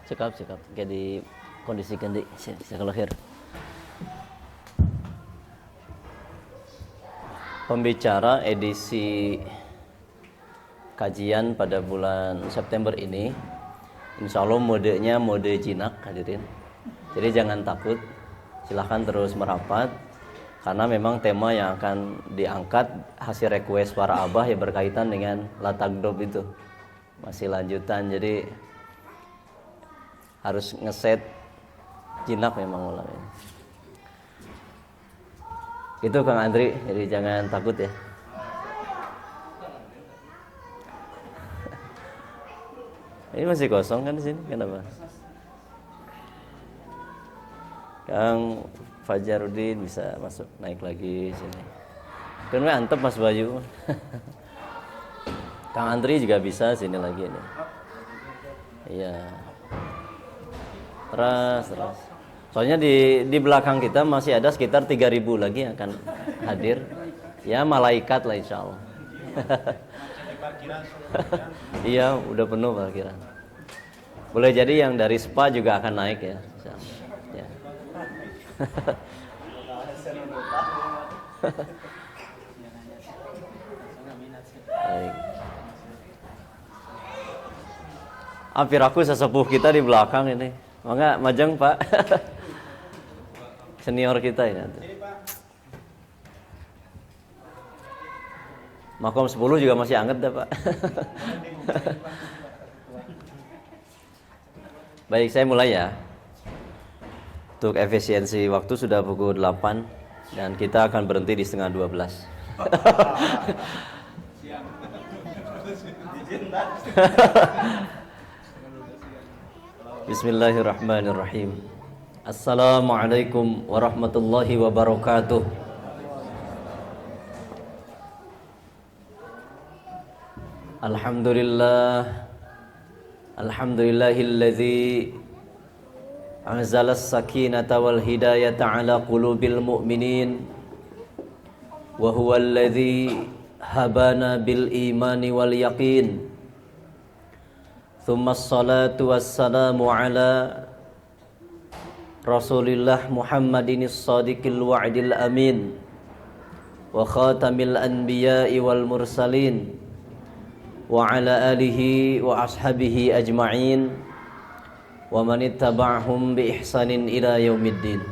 Cekap. Kayak di kondisikan di kalau akhir. Pembicara edisi kajian pada bulan September ini, insya Allah modenya mode jinak hadirin. Jadi jangan takut, silahkan terus merapat karena memang tema yang akan diangkat hasil request para abah yang berkaitan dengan latagdob itu masih lanjutan. Jadi harus ngeset jinak memang malam ini. Itu Kang Andri, jadi jangan takut ya. Ini masih kosong kan di sini, kenapa? Kang Fajarudin bisa masuk naik lagi sini. Kan antep Mas Bayu. Kang Andri juga bisa sini lagi nih. Iya. Terus. Soalnya di belakang kita masih ada sekitar 3.000 lagi yang akan hadir. Ya malaikat lah insya Allah. Iya udah penuh parkiran. Boleh jadi yang dari spa juga akan naik ya. Ya. Baik. Hampir aku sesepuh kita di belakang ini. Mangga majeng Pak. Senior kita ini nanti. Makom 10 juga masih anget dah Pak. Baik, saya mulai ya. Untuk efisiensi waktu sudah pukul 8 dan kita akan berhenti di setengah 12. Bismillahirrahmanirrahim. Assalamualaikum warahmatullahi wabarakatuh. Alhamdulillahilladzi anzala as-sakinata wal hidayata ala qulubil mu'minin wa huwa alladzi habana bil imani wal yaqin. Thumma as-salatu wassalamu ala Rasulillah Muhammadin as-sadiqil wa'dil amin wa khatamil anbiya'i wal mursalin wa ala alihi wa ashabihi ajma'in wa man ittaba'ahum bi ihsanin ila yaumiddin.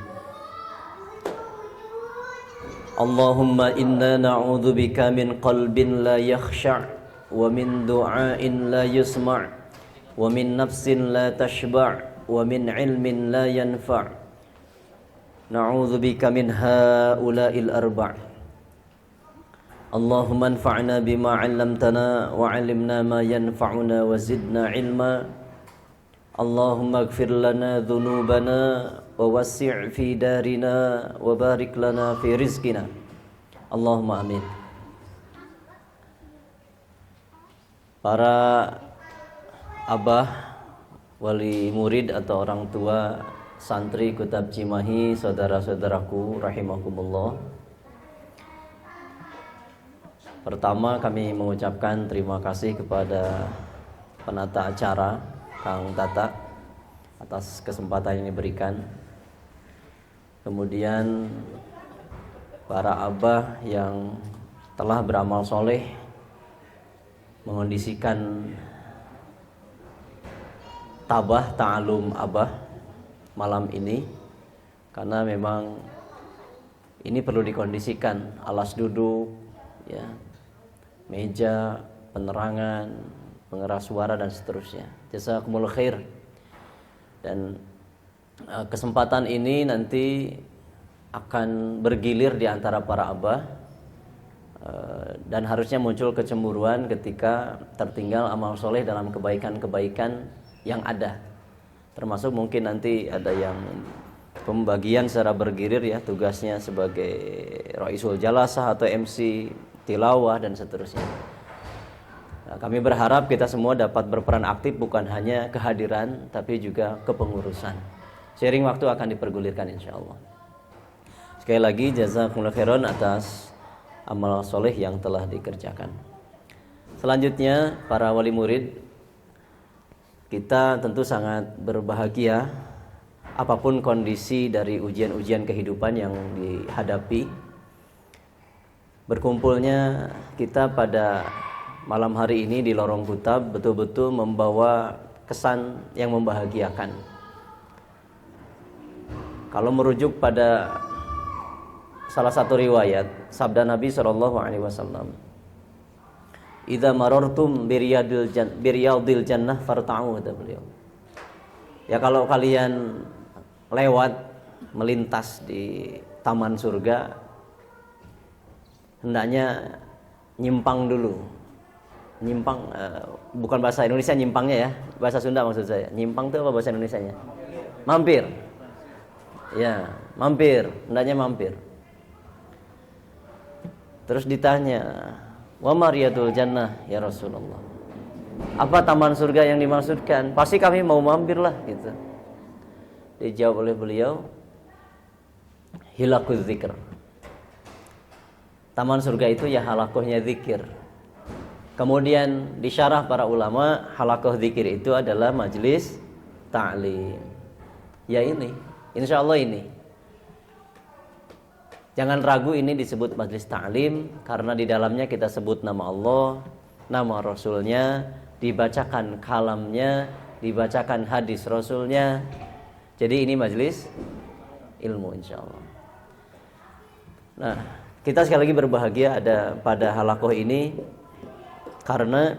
Allahumma inna na'udzu bika min qalbin la yakhsha' wa min du'ain la yusma' wa min nafsin la tashba' wa min ilmin la yanfa'. Na'udzu bika min haula'il arba'. Allahumma anfa'na bima 'allamtana wa 'allimna ma yanfa'una wa zidna 'ilma. Allahumma ighfir lana dhunubana wa wassi' fi darina wa barik lana fi rizqina. Allahumma amin. Para abah, wali murid atau orang tua santri Kutab Cimahi, saudara-saudaraku rahimakumullah. Pertama kami mengucapkan terima kasih kepada penata acara Kang Tata atas kesempatan yang diberikan. Kemudian para abah yang telah beramal soleh mengondisikan tabah ta'alum abah malam ini, karena memang ini perlu dikondisikan, alas duduk ya, meja, penerangan, pengeras suara dan seterusnya. Jazakumullah khair. Dan kesempatan ini nanti akan bergilir di antara para abah, dan harusnya muncul kecemburuan ketika tertinggal amal soleh dalam kebaikan-kebaikan yang ada. Termasuk mungkin nanti ada yang pembagian secara bergilir ya, tugasnya sebagai Raisul Jalasah atau MC tilawah dan seterusnya. Nah, kami berharap kita semua dapat berperan aktif, bukan hanya kehadiran tapi juga kepengurusan. Sharing waktu akan dipergulirkan insyaallah. Sekali lagi jazakumullah khairan atas amal soleh yang telah dikerjakan. Selanjutnya para wali murid, Kita tentu sangat berbahagia apapun kondisi dari ujian-ujian kehidupan yang dihadapi. Berkumpulnya kita pada malam hari ini di Lorong Kutab betul-betul membawa kesan yang membahagiakan. Kalau merujuk pada salah satu riwayat sabda Nabi SAW, "Idza marartum biryadil jannah farta'u," kata beliau. Ya kalau kalian lewat melintas di taman surga, hendaknya nyimpang dulu. Nyimpang bukan bahasa Indonesia nyimpangnya ya, bahasa Sunda maksud saya. Nyimpang itu apa bahasa Indonesianya? Mampir. Ya, mampir, hendaknya mampir. Terus ditanya, "Wa mariyadul jannah ya Rasulullah?" Apa taman surga yang dimaksudkan? Pasti kami mau mampir lah gitu. Dijawab oleh beliau, hilakuz zikr. Taman surga itu ya halakohnya zikir. Kemudian disyarah para ulama, halakoh zikir itu adalah majelis ta'lim. Ya ini, insya Allah ini. Jangan ragu, ini disebut majelis ta'lim karena di dalamnya kita sebut nama Allah, nama Rasulnya, dibacakan kalamnya, dibacakan hadis Rasulnya. Jadi ini majelis ilmu insya Allah. Nah, kita sekali lagi berbahagia ada pada halakoh ini karena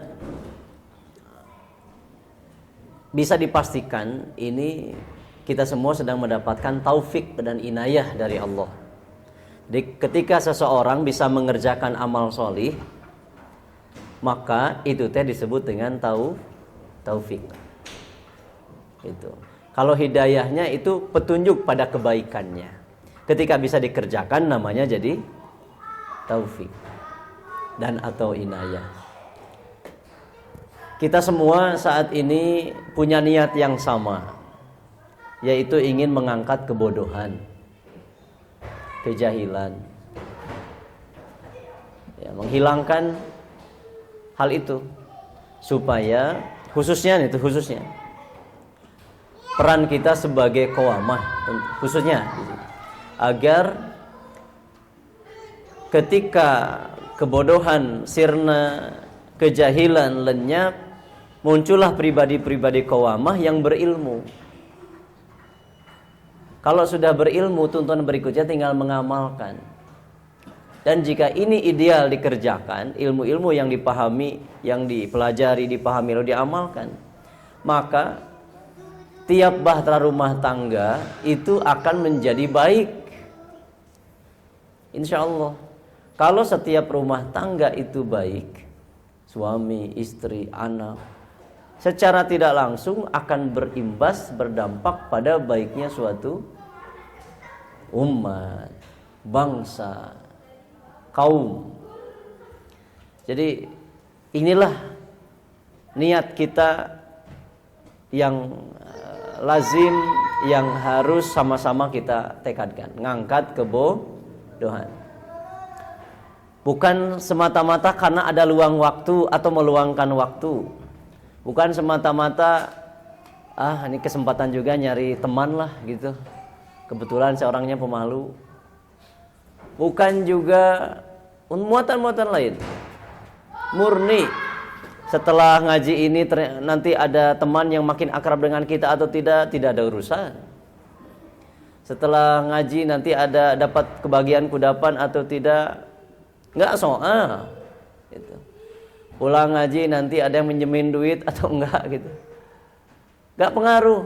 bisa dipastikan ini kita semua sedang mendapatkan taufik dan inayah dari Allah. Jadi ketika seseorang bisa mengerjakan amal solih, maka itu teh disebut dengan taufik. Itu. Kalau hidayahnya itu petunjuk pada kebaikannya. Ketika bisa dikerjakan namanya jadi taufik dan atau inayah. Kita semua saat ini punya niat yang sama, yaitu ingin mengangkat kebodohan, kejahilan, ya, menghilangkan hal itu supaya khususnya peran kita sebagai qawamah khususnya agar ketika kebodohan sirna, kejahilan lenyap, muncullah pribadi-pribadi qawamah yang berilmu. Kalau sudah berilmu, tuntunan berikutnya tinggal mengamalkan. Dan jika ini ideal dikerjakan, ilmu-ilmu yang dipahami, yang dipelajari, dipahami, lalu diamalkan, maka tiap bahtera rumah tangga itu akan menjadi baik. Insya Allah. Kalau setiap rumah tangga itu baik, suami, istri, anak, secara tidak langsung akan berimbas, berdampak pada baiknya suatu umat, bangsa, kaum. Jadi inilah niat kita yang lazim, yang harus sama-sama kita tekadkan, ngangkat kebodohan. Bukan semata-mata karena ada luang waktu atau meluangkan waktu. Bukan semata-mata ini kesempatan juga nyari teman lah gitu. Kebetulan saya orangnya pemalu. Bukan juga muatan-muatan lain. Murni setelah ngaji ini nanti ada teman yang makin akrab dengan kita atau tidak ada urusan. Setelah ngaji nanti ada dapat kebahagiaan kudapan atau tidak, enggak soal gitu. Pulang ngaji nanti ada yang minjemin duit atau enggak gitu, enggak pengaruh.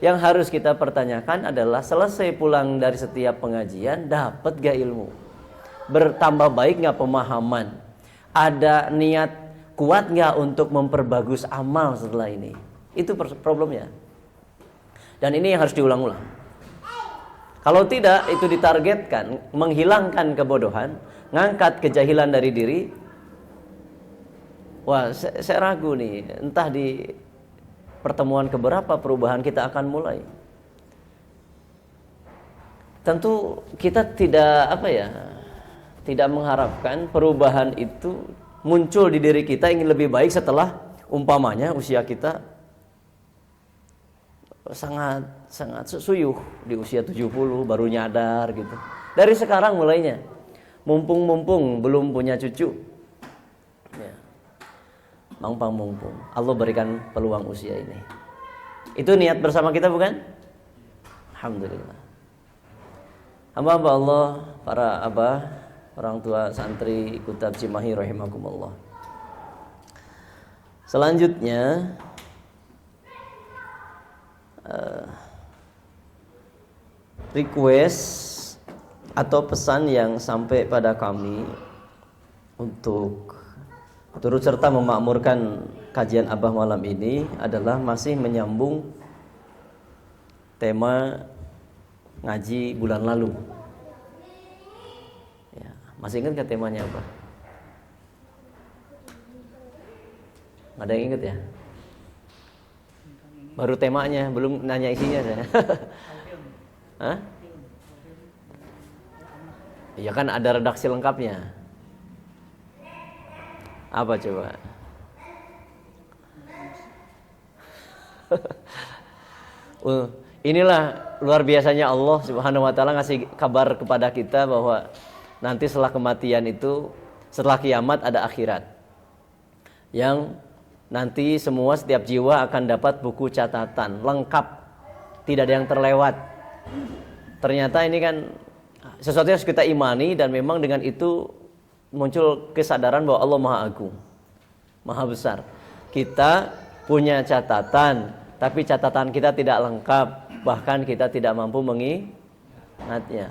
Yang harus kita pertanyakan adalah selesai pulang dari setiap pengajian dapat gak ilmu, bertambah baik gak pemahaman, ada niat kuat gak untuk memperbagus amal setelah ini. Itu problemnya. Dan ini yang harus diulang-ulang. Kalau tidak, itu ditargetkan menghilangkan kebodohan, ngangkat kejahilan dari diri. Wah, saya ragu nih, entah di pertemuan keberapa perubahan kita akan mulai. Tentu kita tidak mengharapkan perubahan itu muncul di diri kita ingin lebih baik setelah umpamanya usia kita sangat sangat suyuh di usia 70 baru nyadar gitu. Dari sekarang mulainya. Mumpung belum punya cucu. Ya. Mumpung Allah berikan peluang usia ini. Itu niat bersama kita bukan? Alhamdulillah. Hamba-hamba Allah, para abah, orang tua santri Kutab Cimahi rahimakumullah. Selanjutnya request atau pesan yang sampai pada kami untuk turut serta memakmurkan kajian Abah malam ini adalah masih menyambung tema ngaji bulan lalu. Ya, masih ingat ke temanya apa? Nggak ada yang ingat ya? Baru temanya, belum nanya isinya saya. Hah? Iya kan ada redaksi lengkapnya. Apa coba? Inilah luar biasanya Allah Subhanahu wa taala ngasih kabar kepada kita bahwa nanti setelah kematian itu, setelah kiamat ada akhirat. Yang nanti semua setiap jiwa akan dapat buku catatan lengkap, tidak ada yang terlewat. Ternyata ini kan sesuatu yang harus kita imani dan memang dengan itu muncul kesadaran bahwa Allah Maha Agung, Maha Besar. Kita punya catatan, tapi catatan kita tidak lengkap, bahkan kita tidak mampu mengingatnya.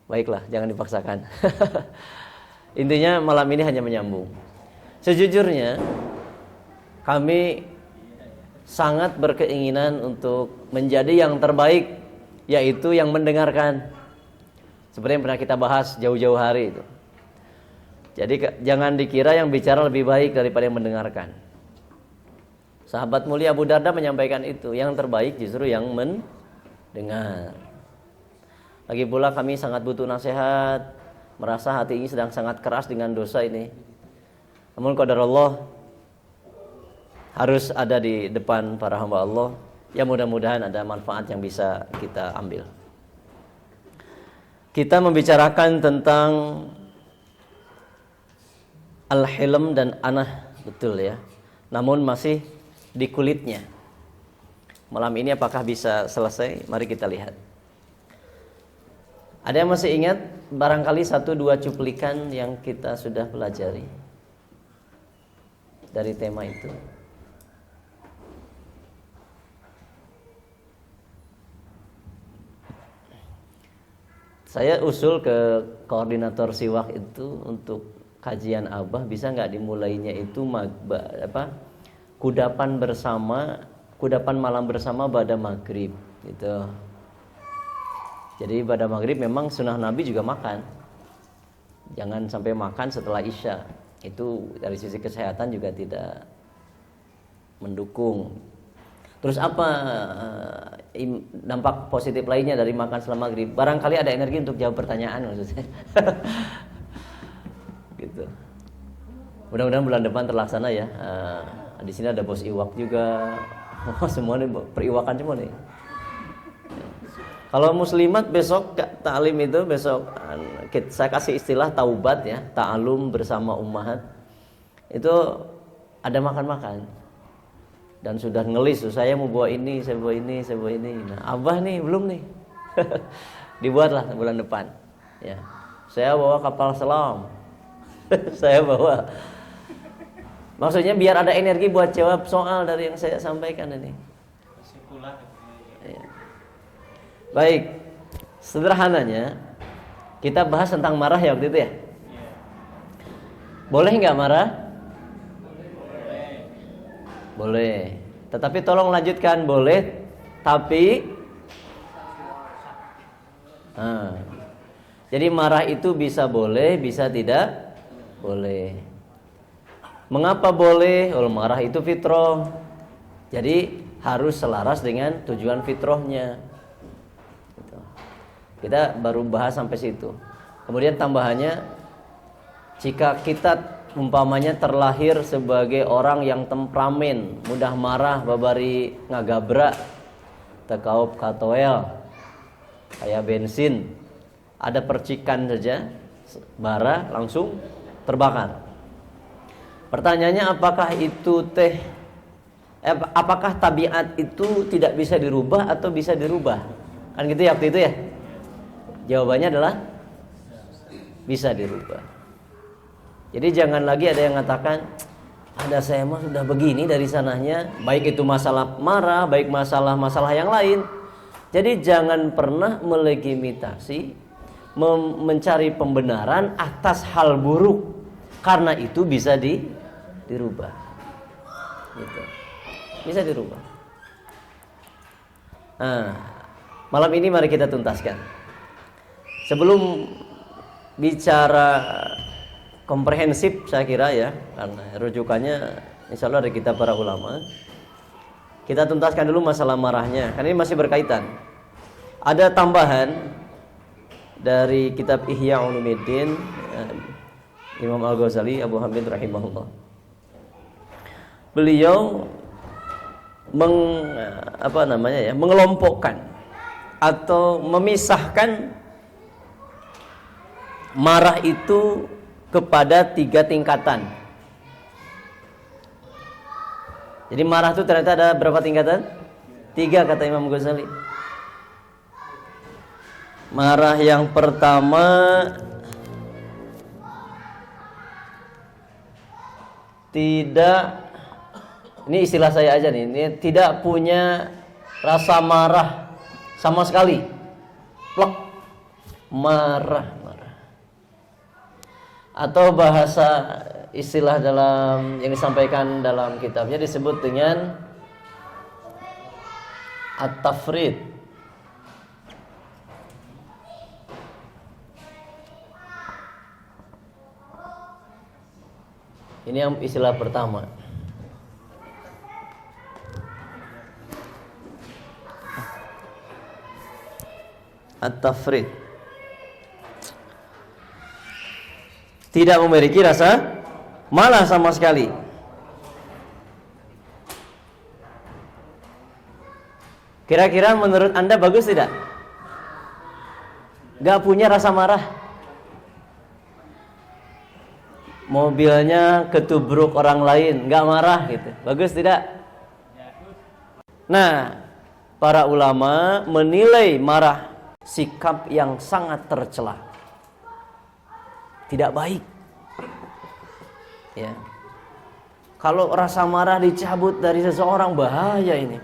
Baiklah, jangan dipaksakan. Intinya malam ini hanya menyambung. Sejujurnya kami sangat berkeinginan untuk menjadi yang terbaik, yaitu yang mendengarkan. Seperti yang pernah kita bahas jauh-jauh hari itu. Jadi jangan dikira yang bicara lebih baik daripada yang mendengarkan. Sahabat mulia Abu Darda menyampaikan itu, yang terbaik justru yang mendengar. Lagi pula kami sangat butuh nasihat, merasa hati ini sedang sangat keras dengan dosa ini. Namun qadarullah harus ada di depan para hamba Allah. Ya mudah-mudahan ada manfaat yang bisa kita ambil. Kita membicarakan tentang al-hilm dan anah, betul ya. Namun masih di kulitnya. Malam ini apakah bisa selesai? Mari kita lihat. Ada yang masih ingat barangkali 1-2 cuplikan yang kita sudah pelajari dari tema itu? Saya usul ke koordinator siwak itu untuk kajian Abah, bisa nggak dimulainya itu kudapan malam bersama pada maghrib gitu. Jadi pada maghrib memang sunnah Nabi juga makan. Jangan sampai makan setelah Isya. Itu dari sisi kesehatan juga tidak mendukung. Terus apa dampak positif lainnya dari makan setelah maghrib? Barangkali ada energi untuk jawab pertanyaan maksudnya. Gitu. Mudah-mudahan bulan depan terlaksana ya. Di sini ada bos iwak juga. Semua nih periwakan semua nih. Kalau muslimat besok ta'lim itu besok saya kasih istilah taubat ya, ta'alum bersama ummahat. Itu ada makan-makan. Dan sudah ngelis, saya mau bawa ini, saya bawa ini, saya bawa ini. Nah, Abah nih belum nih. Dibuatlah bulan depan. Ya. Saya bawa kapal selam. Saya bawa. Maksudnya biar ada energi buat jawab soal dari yang saya sampaikan ini. Ya. Baik, sederhananya kita bahas tentang marah ya waktu itu ya. Boleh nggak marah? Boleh. Tetapi tolong lanjutkan, boleh. Tapi, jadi marah itu bisa boleh, bisa tidak boleh. Mengapa boleh? Kalau marah itu fitrah. Jadi harus selaras dengan tujuan fitrahnya. Kita baru bahas sampai situ. Kemudian tambahannya, jika kita umpamanya terlahir sebagai orang yang temperamen, mudah marah, babari ngagabra, tekaup katoel, kayak bensin, ada percikan saja, bara langsung terbakar. Pertanyaannya, apakah tabiat itu tidak bisa dirubah atau bisa dirubah? Kan gitu ya waktu itu ya. Jawabannya adalah bisa dirubah. Jadi jangan lagi ada yang mengatakan, ada saya mah sudah begini dari sananya, baik itu masalah marah, baik masalah-masalah yang lain. Jadi jangan pernah melegitimasi, mencari pembenaran atas hal buruk, karena itu bisa dirubah. Gitu. Bisa dirubah. Nah, malam ini mari kita tuntaskan. Sebelum bicara komprehensif saya kira ya, karena rujukannya insya Allah dari kitab para ulama. Kita tuntaskan dulu masalah marahnya, karena ini masih berkaitan. Ada tambahan dari kitab Ihya Ulumuddin Imam Al-Ghazali Abu Hamid rahimahullah. Beliau mengelompokkan atau memisahkan marah itu kepada 3 tingkatan. Jadi marah itu ternyata ada berapa tingkatan? 3 kata Imam Ghazali. Marah yang pertama tidak, ini istilah saya aja nih, ini tidak punya rasa marah sama sekali. Plek, marah. Atau bahasa istilah dalam yang disampaikan dalam kitabnya disebut dengan at-tafrid. Ini yang istilah pertama. At-tafrid. Tidak memiliki rasa malah sama sekali. Kira-kira menurut Anda bagus tidak? Gak punya rasa marah. Mobilnya ketubruk orang lain, gak marah gitu. Bagus tidak? Nah, para ulama menilai marah sikap yang sangat tercela, tidak baik. Ya. Kalau rasa marah dicabut dari seseorang, bahaya ini.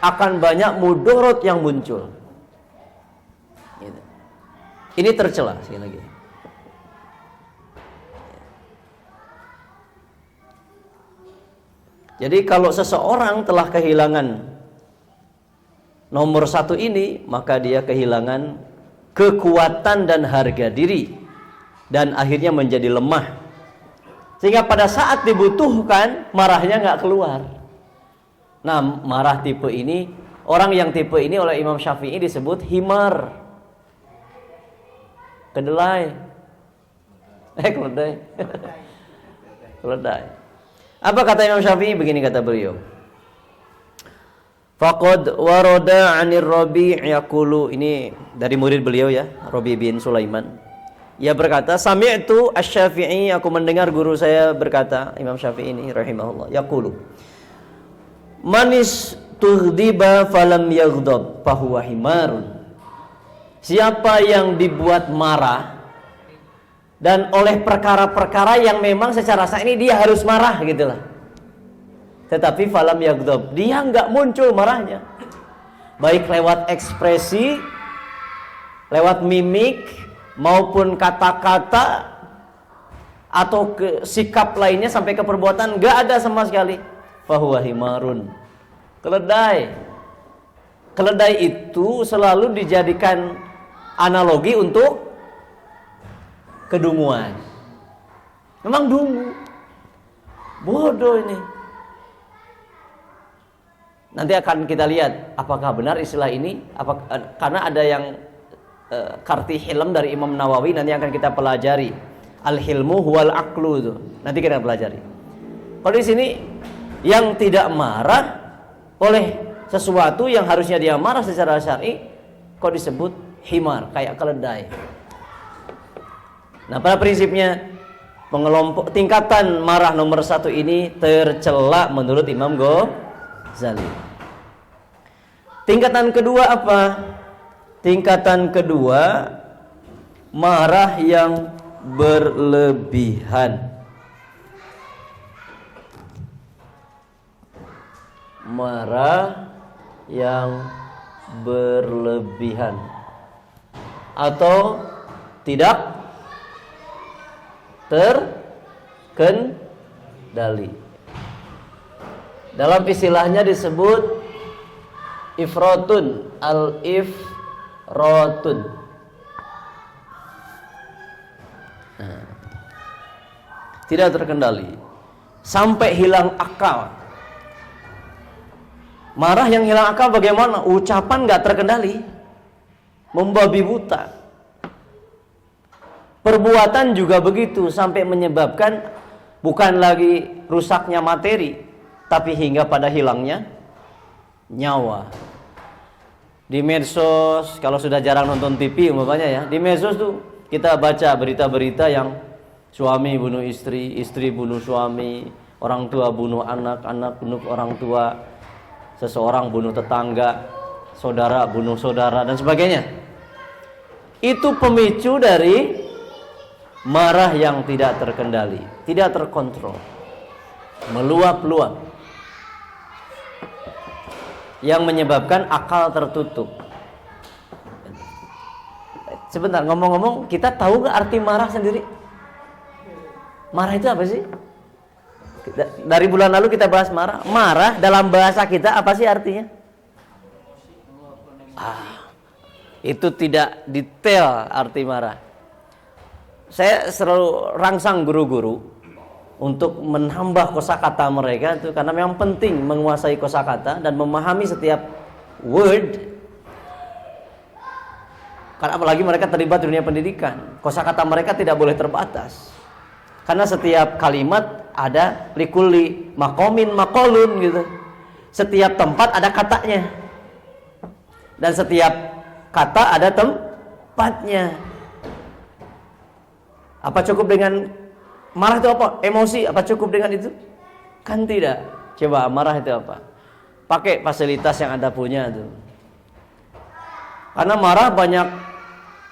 Akan banyak mudorot yang muncul. Gitu. Ini tercela sekali lagi. Jadi kalau seseorang telah kehilangan nomor 1 ini, maka dia kehilangan kekuatan dan harga diri, dan akhirnya menjadi lemah, sehingga pada saat dibutuhkan marahnya nggak keluar. Nah, marah tipe ini, orang yang tipe ini oleh Imam Syafi'i disebut himar, kedelai, keledai. Keledai. Apa kata Imam Syafi'i? Begini kata beliau, faqad warada 'anir Rabi' yaqulu, ini dari murid beliau ya, Rabi bin Sulaiman. Ia berkata, sami'tu asy-Syafi'i, aku mendengar guru saya berkata, Imam Syafi'i ini rahimahullah, yaqulu, manis tughdiba falam yaghdab fahuwa himarun. Siapa yang dibuat marah dan oleh perkara-perkara yang memang secara sah ini dia harus marah gitulah, tetapi falam yaghdab, dia enggak muncul marahnya, baik lewat ekspresi, lewat mimik, maupun kata-kata atau sikap lainnya sampai ke perbuatan, enggak ada sama sekali. Fahuwa himarun, keledai. Keledai itu selalu dijadikan analogi untuk kedunguan. Memang dungu, bodoh ini. Nanti akan kita lihat apakah benar istilah ini, karena ada yang Karti Hilm dari Imam Nawawi, nanti akan kita pelajari. Al-hilmu huwal aqlu itu. Nanti kita pelajari. Kalau di sini yang tidak marah oleh sesuatu yang harusnya dia marah secara syar'i, kok disebut himar, kayak keledai. Nah, pada prinsipnya tingkatan marah nomor 1 ini tercela menurut Imam Ghazali. Tingkatan kedua apa? Tingkatan kedua marah yang berlebihan. Marah yang berlebihan atau tidak terkendali. Dalam istilahnya disebut ifrotun, al-ifrotun. Tidak terkendali sampai hilang akal. Marah yang hilang akal bagaimana? Ucapan gak terkendali, membabi buta. Perbuatan juga begitu, sampai menyebabkan bukan lagi rusaknya materi, tapi hingga pada hilangnya nyawa. Di medsos, kalau sudah jarang nonton TV umpamanya ya, di medsos tuh kita baca berita-berita yang suami bunuh istri, istri bunuh suami, orang tua bunuh anak, anak bunuh orang tua, seseorang bunuh tetangga, saudara bunuh saudara, dan sebagainya. Itu pemicu dari marah yang tidak terkendali, tidak terkontrol, meluap-luap, yang menyebabkan akal tertutup. Sebentar, ngomong-ngomong, kita tahu gak arti marah sendiri? Marah itu apa sih? Dari bulan lalu kita bahas marah. Marah dalam bahasa kita apa sih artinya? Itu tidak detail arti marah. Saya selalu rangsang guru-guru untuk menambah kosakata mereka itu, karena memang penting menguasai kosakata dan memahami setiap word. Karena apalagi mereka terlibat di dunia pendidikan, kosakata mereka tidak boleh terbatas. Karena setiap kalimat ada likulli makomin makolun gitu. Setiap tempat ada katanya. Dan setiap kata ada tempatnya. Apa cukup dengan marah itu apa? Emosi, apa cukup dengan itu? Kan tidak. Coba marah itu apa? Pakai fasilitas yang Anda punya tuh. Karena marah banyak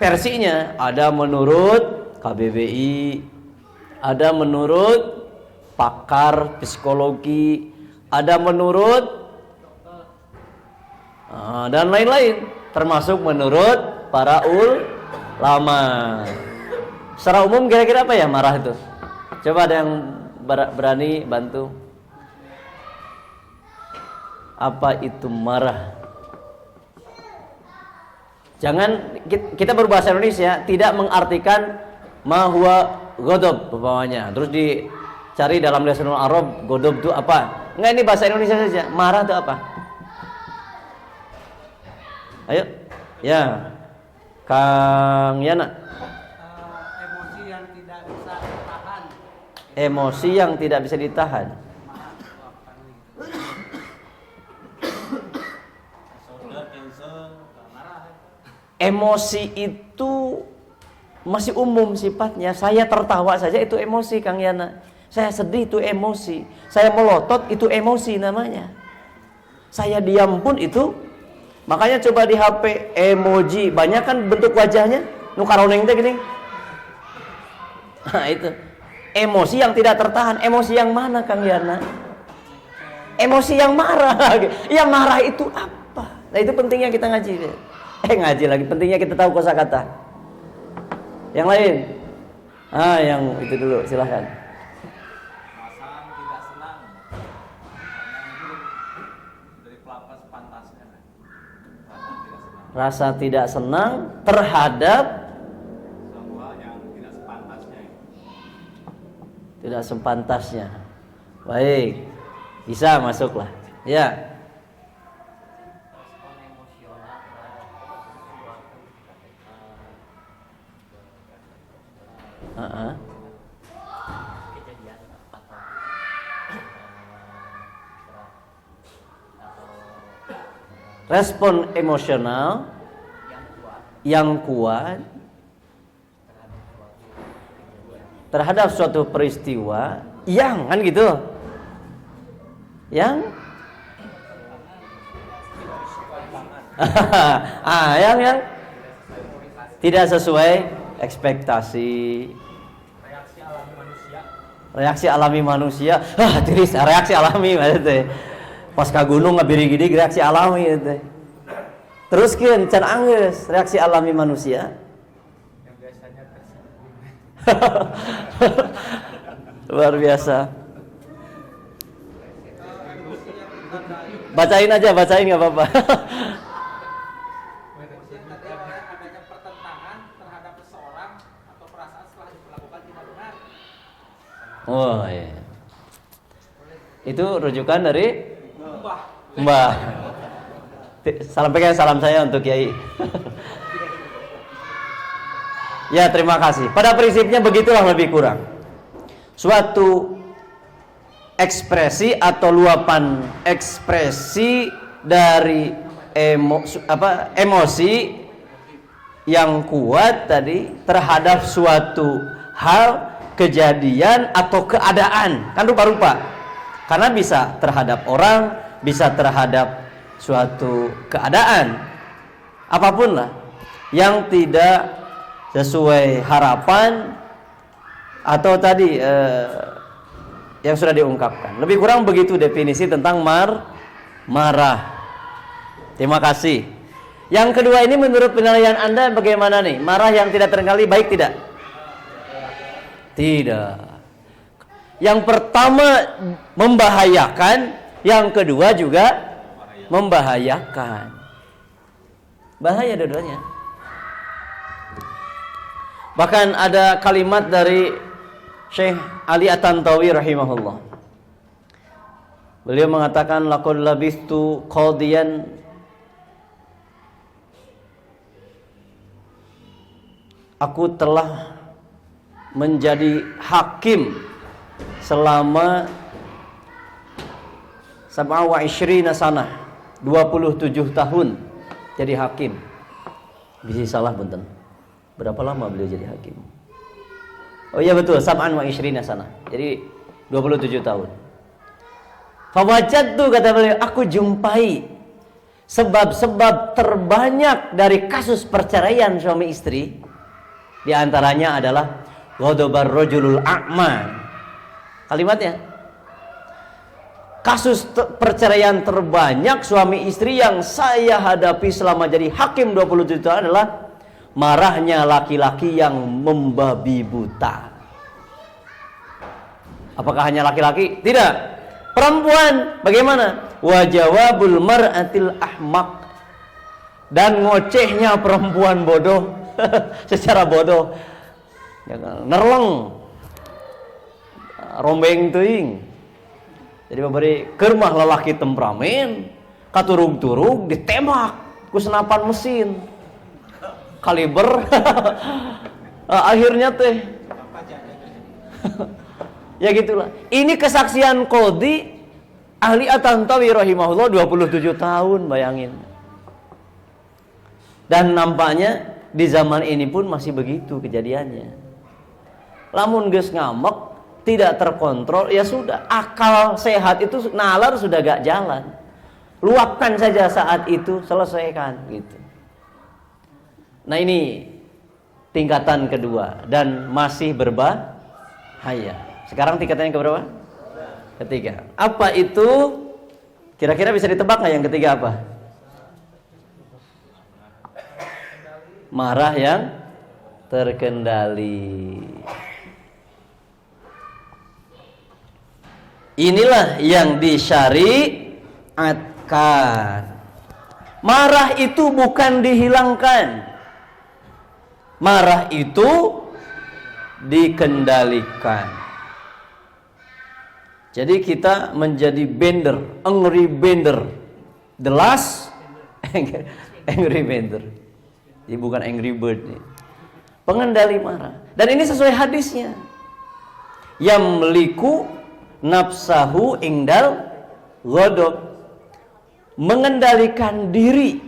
versinya. Ada menurut KBBI, ada menurut pakar psikologi, ada menurut dan lain-lain, termasuk menurut para ulama. Secara umum kira-kira apa ya marah itu? Coba ada yang berani bantu. Apa itu marah? Jangan kita berbahasa Indonesia tidak mengartikan ma huwa ghadab umpamanya. Terus dicari dalam Lisanul Arab ghadab itu apa? Enggak, ini bahasa Indonesia saja. Marah itu apa? Ayo. Ya. Kang Yana. Emosi yang tidak bisa ditahan. Emosi yang tidak bisa ditahan. Emosi itu masih umum sifatnya. Saya tertawa saja itu emosi, Kang Yana. Saya sedih itu emosi. Saya melotot itu emosi namanya. Saya diam pun itu. Makanya coba di HP emoji, banyak kan bentuk wajahnya. Nu karoneng teh gini. Nah, itu. Emosi yang tidak tertahan. Emosi yang mana, Kang Yana? Emosi yang marah. Yang marah itu apa? Nah, itu pentingnya kita ngaji. Ngaji lagi, pentingnya kita tahu kosakata. Yang lain? Yang itu dulu, silahkan. Perasaan tidak senang dari pelapas pantasnya. Rasa tidak senang terhadap Sebuah yang tidak sepantasnya. tidak sepantasnya. Baik, bisa masuklah. Ya. respon emosional yang kuat terhadap suatu peristiwa yang kan gitu, yang yang tidak sesuai ekspektasi. Reaksi alami manusia. Tiris reaksi alami maksudnya. Pas ka gunung ngabiri gini reaksi alami itu. Teruskeun can anggeus reaksi alami manusia. Yang biasanya luar biasa. Bacain aja, bacain nggak apa-apa. Adanya pertentangan terhadap seseorang atau perasaan setelah diperlakukan tidak benar. Oh iya. Itu rujukan dari Mbah. Sampaikan salam saya untuk Kiai. Ya, terima kasih. Pada prinsipnya begitulah lebih kurang. Suatu ekspresi atau luapan ekspresi dari emosi yang kuat tadi terhadap suatu hal, kejadian atau keadaan, kan rupa-rupa. Karena bisa terhadap orang, bisa terhadap suatu keadaan, apapun lah yang tidak sesuai harapan atau tadi yang sudah diungkapkan. Lebih kurang begitu definisi tentang marah. Terima kasih. Yang kedua ini menurut penilaian Anda bagaimana nih? Marah yang tidak terkendali baik tidak? Tidak. Yang pertama membahayakan, yang kedua juga membahayakan. Bahaya dua-duanya. Bahkan ada kalimat dari Syekh Ali At-Tantawi rahimahullah. Beliau mengatakan laqad labistu qadiyan aku telah menjadi hakim selama 27 sanah, 27 tahun jadi hakim. Bisa salah punten. Berapa lama beliau jadi hakim? Oh iya betul, 27 sanah. Jadi 27 tahun. Fawajadtu, kata beliau, aku jumpai sebab-sebab terbanyak dari kasus perceraian suami istri. Di antaranya adalah ghadabar rajulul a'ma. Kalimatnya, kasus perceraian terbanyak suami istri yang saya hadapi selama jadi hakim 27 tahun adalah marahnya laki-laki yang membabi buta. Apakah hanya laki-laki? Tidak. Perempuan bagaimana? Wa jawabul mar'atil ahmaq. Dan ngocehnya perempuan bodoh secara bodoh. Nerleng. Rombeng teuing. Jadi memberi kermah lelaki temperamen, katurug-turug ditembak ku senapan mesin. Kaliber. Akhirnya teh ya gitulah. Ini kesaksian qadhi ahli At-Tantawi rahimahullah 27 tahun, bayangin. Dan nampaknya di zaman ini pun masih begitu kejadiannya. Lamun geus ngambek tidak terkontrol, ya sudah, akal sehat itu nalar sudah gak jalan. Luapkan saja saat itu, selesaikan gitu. Nah ini tingkatan kedua dan masih berbahaya. Sekarang tingkatan yang keberapa? Ketiga. Apa itu? Kira-kira bisa ditebak nggak yang ketiga apa? Marah yang terkendali. Inilah yang disyariatkan. Marah itu bukan dihilangkan. Marah itu dikendalikan. Jadi kita menjadi bender, angry bender. The last angry bender. Jadi bukan angry bird nih. Pengendali marah. Dan ini sesuai hadisnya. Yamliku nafsahu ingdal ghadab. mengendalikan diri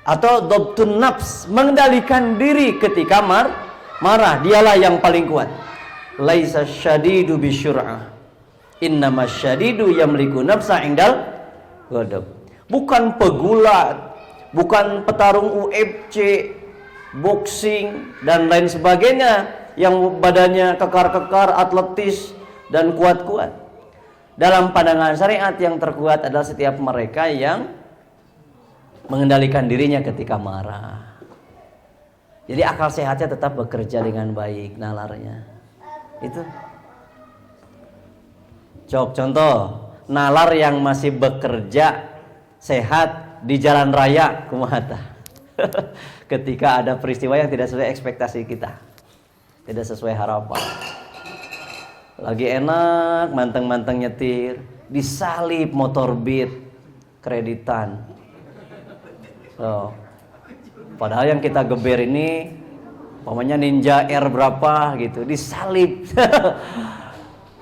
atau dhabtun nafs, mengendalikan diri ketika marah, dialah yang paling kuat. Laisa syadidu bisyur'ah, innama syadidu yamliku nafsa indal ghadab. Bukan pegulat, bukan petarung UFC, boxing dan lain sebagainya yang badannya kekar-kekar, atletis dan kuat-kuat. Dalam pandangan syariat yang terkuat adalah setiap mereka yang mengendalikan dirinya ketika marah. Jadi akal sehatnya tetap bekerja dengan baik, nalarnya. Itu. Contoh, nalar yang masih bekerja sehat di jalan raya kumaha. Ketika ada peristiwa yang tidak sesuai ekspektasi kita, tidak sesuai harapan. Lagi enak, manteng-manteng nyetir, disalip motor Beat kreditan. So, padahal yang kita geber ini umpamanya Ninja R berapa gitu, disalip.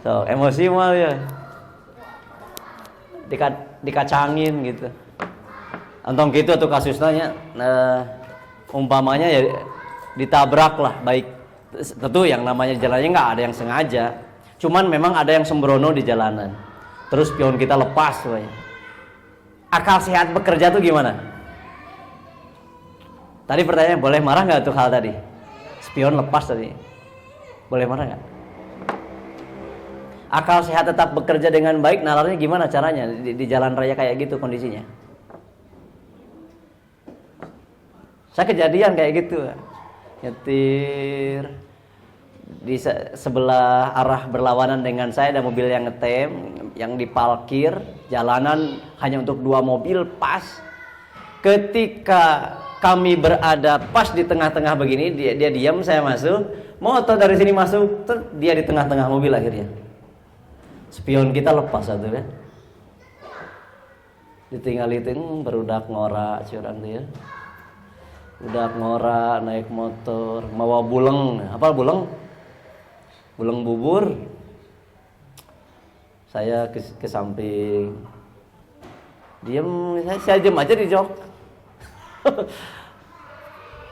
So, emosi mal ya. Dikacangin gitu. Antong gitu tuh kasusnya. Umpamanya ya ditabrak lah, baik tentu yang namanya jalannya nggak ada yang sengaja, cuman memang ada yang sembrono di jalanan, terus spion kita lepas. Akal sehat bekerja tuh gimana? Tadi pertanyaannya, boleh marah nggak tuh hal tadi? Spion lepas tadi, boleh marah nggak? Akal sehat tetap bekerja dengan baik, nalarnya gimana caranya di jalan raya kayak gitu kondisinya? Saya kejadian kayak gitu, nyetir di sebelah arah berlawanan dengan saya ada mobil yang ngetem, yang diparkir jalanan hanya untuk 2 mobil pas. Ketika kami berada pas di tengah-tengah begini, dia diam, saya masuk, motor dari sini masuk, dia di tengah-tengah mobil akhirnya. Spion kita lepas satu kan, ditinggal itu berudak ngorak curang dia. Udah ngora naik motor, mawa buleng, apa buleng? Buleng bubur. Saya ke samping. Diam, saya diam aja di jok.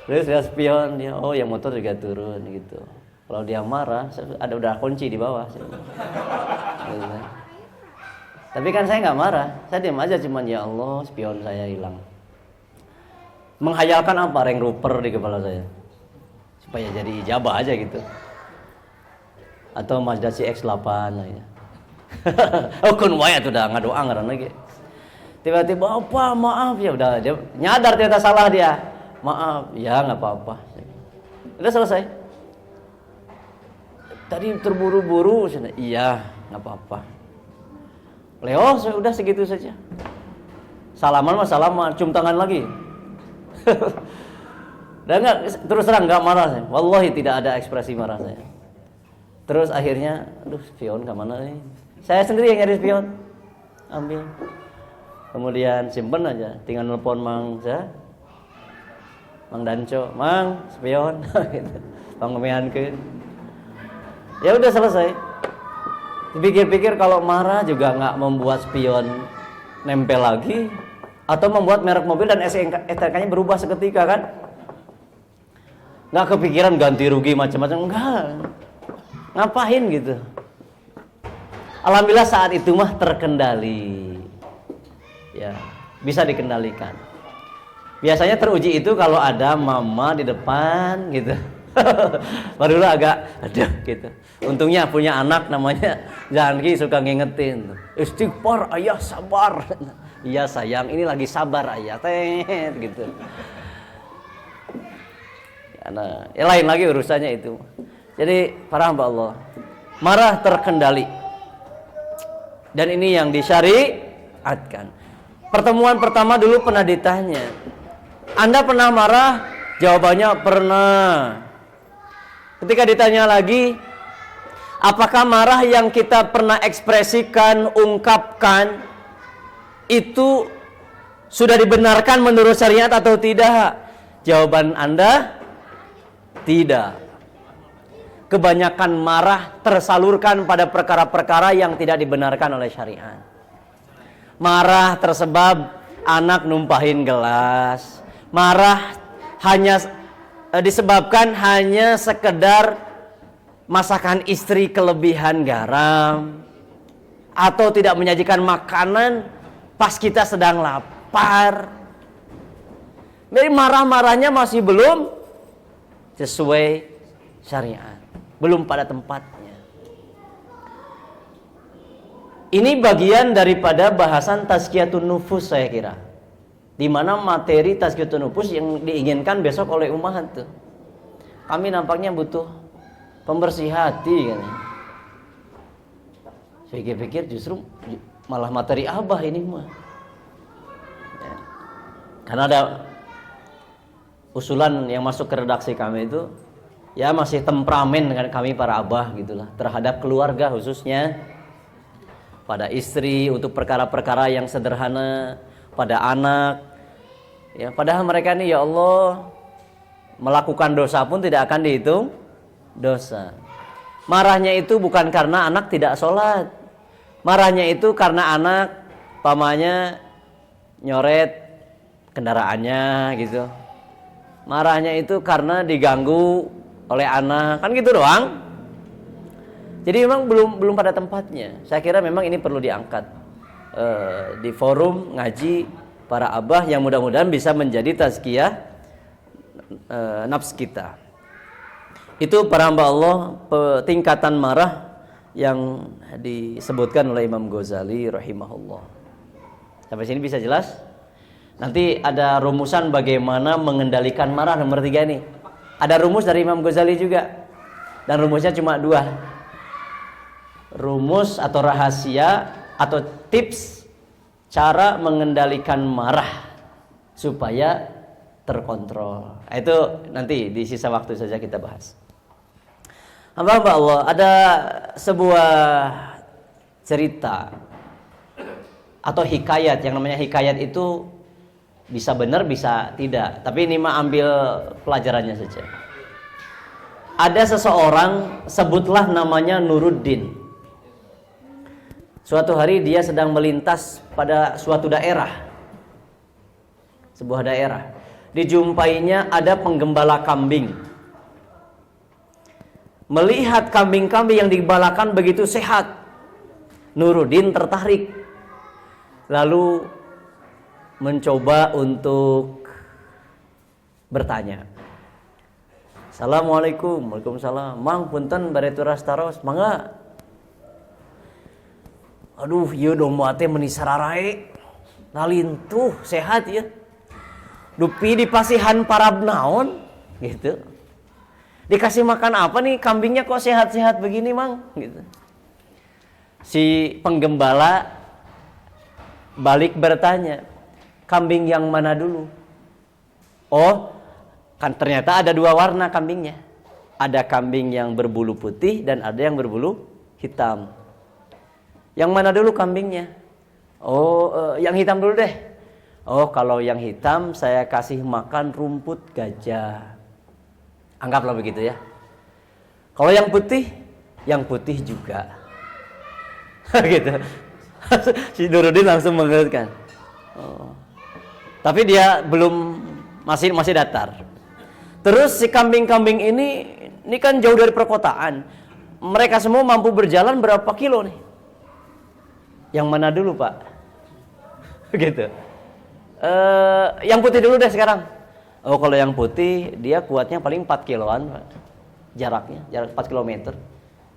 Terus saya spion dia, oh yang motor juga turun gitu. Kalau dia marah, ada udah kunci di bawah. Tapi kan saya nggak marah, saya diam aja, cuman ya Allah spion saya hilang. Menghayalkan apa? Range Rover di kepala saya supaya jadi ijabah aja gitu, atau Mazda CX-8 lah ya. Oh kun waya tuh udah ngadoa ngaran lagi. Tiba-tiba apa maaf ya, udah dia nyadar ternyata salah dia, maaf ya nggak apa-apa, udah selesai. Tadi terburu-buru, iya nggak apa-apa. Leo udah segitu saja. Salaman mah salaman, cium tangan lagi. Dan enggak, terus terang enggak marah saya. Wallahi tidak ada ekspresi marah saya. Terus akhirnya, aduh spion kemana nih? Saya sendiri yang nyari spion, ambil. Kemudian simpen aja, tinggal nelpon Mang Danco, Mang spion, gitu. Pangemiankeun. Ya udah selesai. Dipikir-pikir kalau marah juga nggak membuat spion nempel lagi, atau membuat merek mobil dan STNK-nya berubah seketika kan? Nggak kepikiran ganti rugi macam-macam, enggak. Ngapain gitu? Alhamdulillah saat itu mah terkendali, ya bisa dikendalikan. Biasanya teruji itu kalau ada mama di depan gitu. Barulah agak aduh gitu. Untungnya punya anak namanya Janki, suka ngingetin, istighfar ayah, sabar. Iya sayang, ini lagi sabar ayah, gitu. Nah, ya lain lagi urusannya itu. Jadi para hamba Allah, marah terkendali. Dan ini yang disyariatkan. Pertemuan pertama dulu pernah ditanya, Anda pernah marah? Jawabannya pernah. Ketika ditanya lagi, apakah marah yang kita pernah ekspresikan, ungkapkan, itu sudah dibenarkan menurut syariat atau tidak? Jawaban Anda, tidak. Kebanyakan marah tersalurkan pada perkara-perkara yang tidak dibenarkan oleh syariat. Marah tersebab anak numpahin gelas, marah hanya disebabkan hanya sekedar masakan istri kelebihan garam, atau tidak menyajikan makanan pas kita sedang lapar. Jadi marah-marahnya masih belum sesuai syariat, belum pada tempatnya. Ini bagian daripada bahasan tazkiyatun nufus saya kira, di mana materi tazkiyatun nufus yang diinginkan besok oleh ummahat tuh. Kami nampaknya butuh pembersih hati kan. Saya pikir justru malah materi abah ini mah. Ya. Karena ada usulan yang masuk ke redaksi kami itu, ya masih temperamen dengan kami para abah gitulah terhadap keluarga, khususnya pada istri untuk perkara-perkara yang sederhana, pada anak. Ya, padahal mereka ini ya Allah melakukan dosa pun tidak akan dihitung dosa. Marahnya itu bukan karena anak tidak sholat. Marahnya itu karena anak pamannya nyoret kendaraannya gitu. Marahnya itu karena diganggu oleh anak, kan gitu doang. Jadi memang belum pada tempatnya. Saya kira memang ini perlu diangkat di forum ngaji para abah yang mudah-mudahan bisa menjadi tazkiyah nafs kita. Itu para hamba Allah tingkatan marah yang disebutkan oleh Imam Ghazali rahimahullah. Sampai sini bisa jelas? Nanti ada rumusan bagaimana mengendalikan marah nomor 3 nih. Ada rumus dari Imam Ghazali juga. Dan rumusnya cuma 2. Rumus atau rahasia atau tips cara mengendalikan marah supaya terkontrol. Itu nanti di sisa waktu saja kita bahas. Hamba Allah, ada sebuah cerita atau hikayat. Yang namanya hikayat itu bisa benar bisa tidak, tapi ini mah ambil pelajarannya saja. Ada seseorang, sebutlah namanya Nuruddin. Suatu hari dia sedang melintas pada suatu daerah, sebuah daerah. Dijumpainya ada penggembala kambing. Melihat kambing-kambing yang digembalakan begitu sehat, Nuruddin tertarik. Lalu mencoba untuk bertanya. Assalamualaikum. Waalaikumsalam. Mang punten bareturas taros, mangga. Aduh, ieu domba teh meuni sararae. Nalintuh sehat ya. Dupi di pasihan parab naon gitu. Dikasih makan apa nih kambingnya kok sehat-sehat begini, Mang? Gitu. Si penggembala balik bertanya, kambing yang mana dulu? Oh, kan ternyata ada 2 warna kambingnya. Ada kambing yang berbulu putih dan ada yang berbulu hitam. Yang mana dulu kambingnya? Oh, yang hitam dulu deh. Oh, kalau yang hitam saya kasih makan rumput gajah. Anggaplah begitu ya. Kalau yang putih juga. Gitu. Si Nuruddin langsung mengerti. Oh. Tapi dia masih datar. Terus si kambing-kambing ini kan jauh dari perkotaan. Mereka semua mampu berjalan berapa kilo nih? Yang mana dulu, Pak? Gitu. Yang putih dulu deh sekarang. Oh, kalau yang putih dia kuatnya paling 4 kiloan, Pak. Jarak 4 kilometer.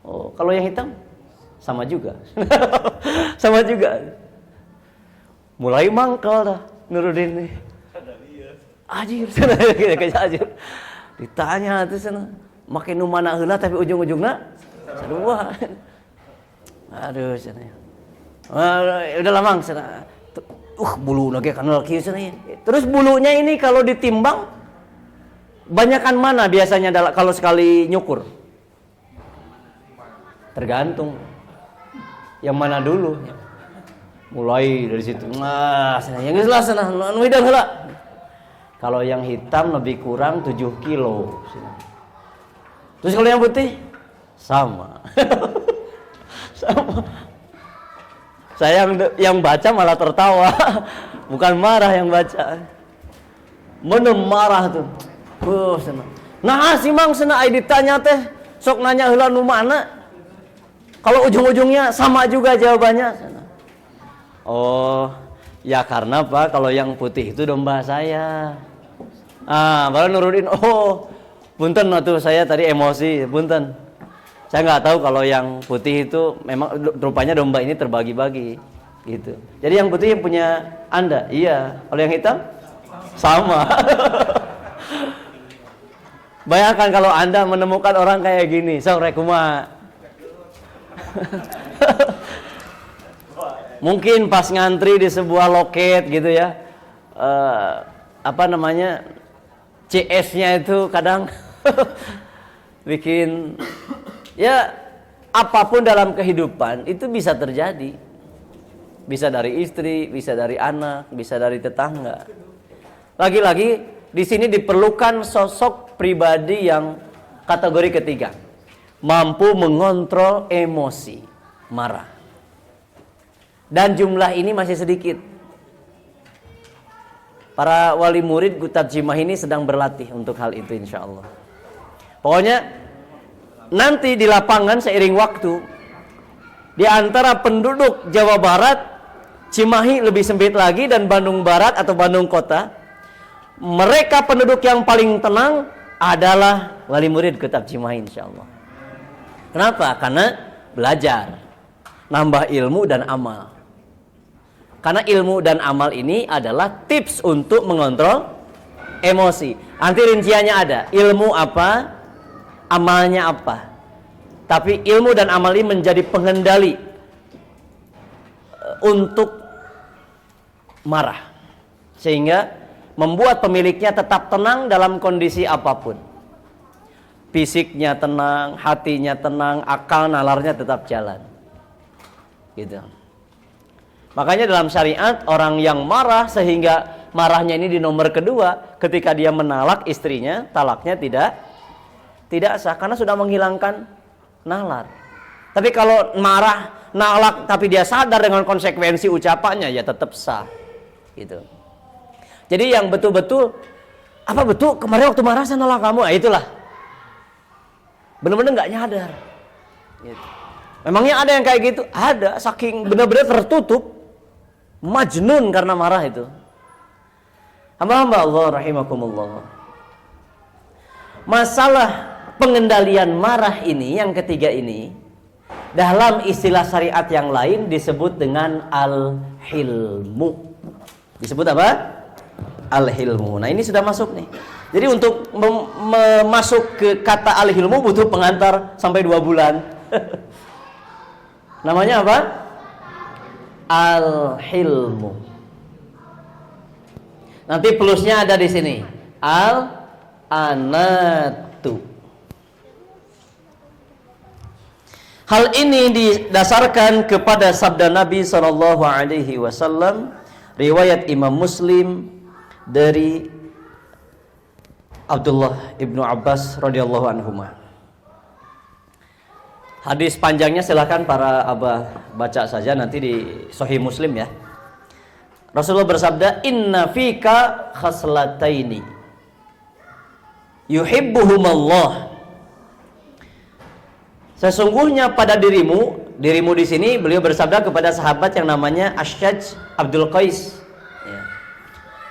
Oh, kalau yang hitam sama juga. Sama juga. Mulai mangkal dah Nuruddin nih. Ajir sana ajir. Ditanya tuh sana, makin nu mana heula tapi ujung-ujungna sadua. Aduh sana. Udah lamang sana. Bulu lagi kanal kieu sana. Terus bulunya ini kalau ditimbang banyakan mana biasanya kalau sekali nyukur? Tergantung. Yang mana dulu? Mulai dari situ. Nah, sana yang jelas sana nu hidang heula. Kalau yang hitam lebih kurang 7 kilo. Terus kalau yang putih sama. Sama. Saya yang baca malah tertawa. Bukan marah yang baca. Bener marah tuh. Senang. Nah, si Mang senang ditanya teh, sok nanya heula nu mana. Kalau ujung-ujungnya sama juga jawabannya. Oh, ya karena Pak, kalau yang putih itu domba saya. Baru nurunin, oh, punten atuh saya tadi emosi, punten. Saya nggak tahu kalau yang putih itu memang rupanya domba ini terbagi-bagi gitu. Jadi yang putih punya Anda, iya. Kalau yang hitam sama. Bayangkan kalau Anda menemukan orang kayak gini, sore kumaha. Mungkin pas ngantri di sebuah loket gitu ya, CS-nya itu kadang bikin. Ya, apapun dalam kehidupan itu bisa terjadi. Bisa dari istri, bisa dari anak, bisa dari tetangga. Lagi-lagi di sini diperlukan sosok pribadi yang kategori ketiga. Mampu mengontrol emosi, marah. Dan jumlah ini masih sedikit. Para wali murid Gutat Jimah ini sedang berlatih untuk hal itu insya Allah. Pokoknya nanti di lapangan seiring waktu, di antara penduduk Jawa Barat, Cimahi lebih sempit lagi, dan Bandung Barat atau Bandung Kota, mereka penduduk yang paling tenang adalah wali murid Kitab Cimahi insya Allah. Kenapa? Karena belajar, nambah ilmu dan amal. Karena ilmu dan amal ini adalah tips untuk mengontrol emosi. Nanti rinciannya ada, ilmu apa, amalnya apa. Tapi ilmu dan amal ini menjadi pengendali untuk marah, sehingga membuat pemiliknya tetap tenang dalam kondisi apapun. Fisiknya tenang, hatinya tenang, akal nalarnya tetap jalan. Gitu. Makanya dalam syariat orang yang marah sehingga marahnya ini di nomor kedua, ketika dia menalak istrinya, talaknya tidak sah karena sudah menghilangkan nalar. Tapi kalau marah, nalak tapi dia sadar dengan konsekuensi ucapannya, ya tetap sah. Gitu. Jadi yang betul-betul, apa betul kemarin waktu marah saya nolak kamu? Nah, itulah. Benar-benar nggak nyadar. Gitu. Memangnya ada yang kayak gitu? Ada, saking benar-benar tertutup, majnun karena marah itu. Hamba-hamba Allah rahimakumullah. Masalah pengendalian marah ini, yang ketiga ini, dalam istilah syariat yang lain disebut dengan al-hilmu. Disebut apa? Al-hilmu. Nah ini sudah masuk nih. Jadi untuk masuk ke kata al-hilmu butuh pengantar sampai 2 bulan. Namanya apa? Al-hilmu. Nanti plusnya ada di sini. Al-anatu. Hal ini didasarkan kepada sabda Nabi SAW, riwayat Imam Muslim dari Abdullah ibnu Abbas radhiyallahu anhuma. Hadis panjangnya silakan para abah baca saja nanti di Sahih Muslim ya. Rasulullah bersabda, "Inna fika khaslataini yuhibbuhumallah." Sesungguhnya pada dirimu di sini beliau bersabda kepada sahabat yang namanya Asyaj Abdul Qais. Ya.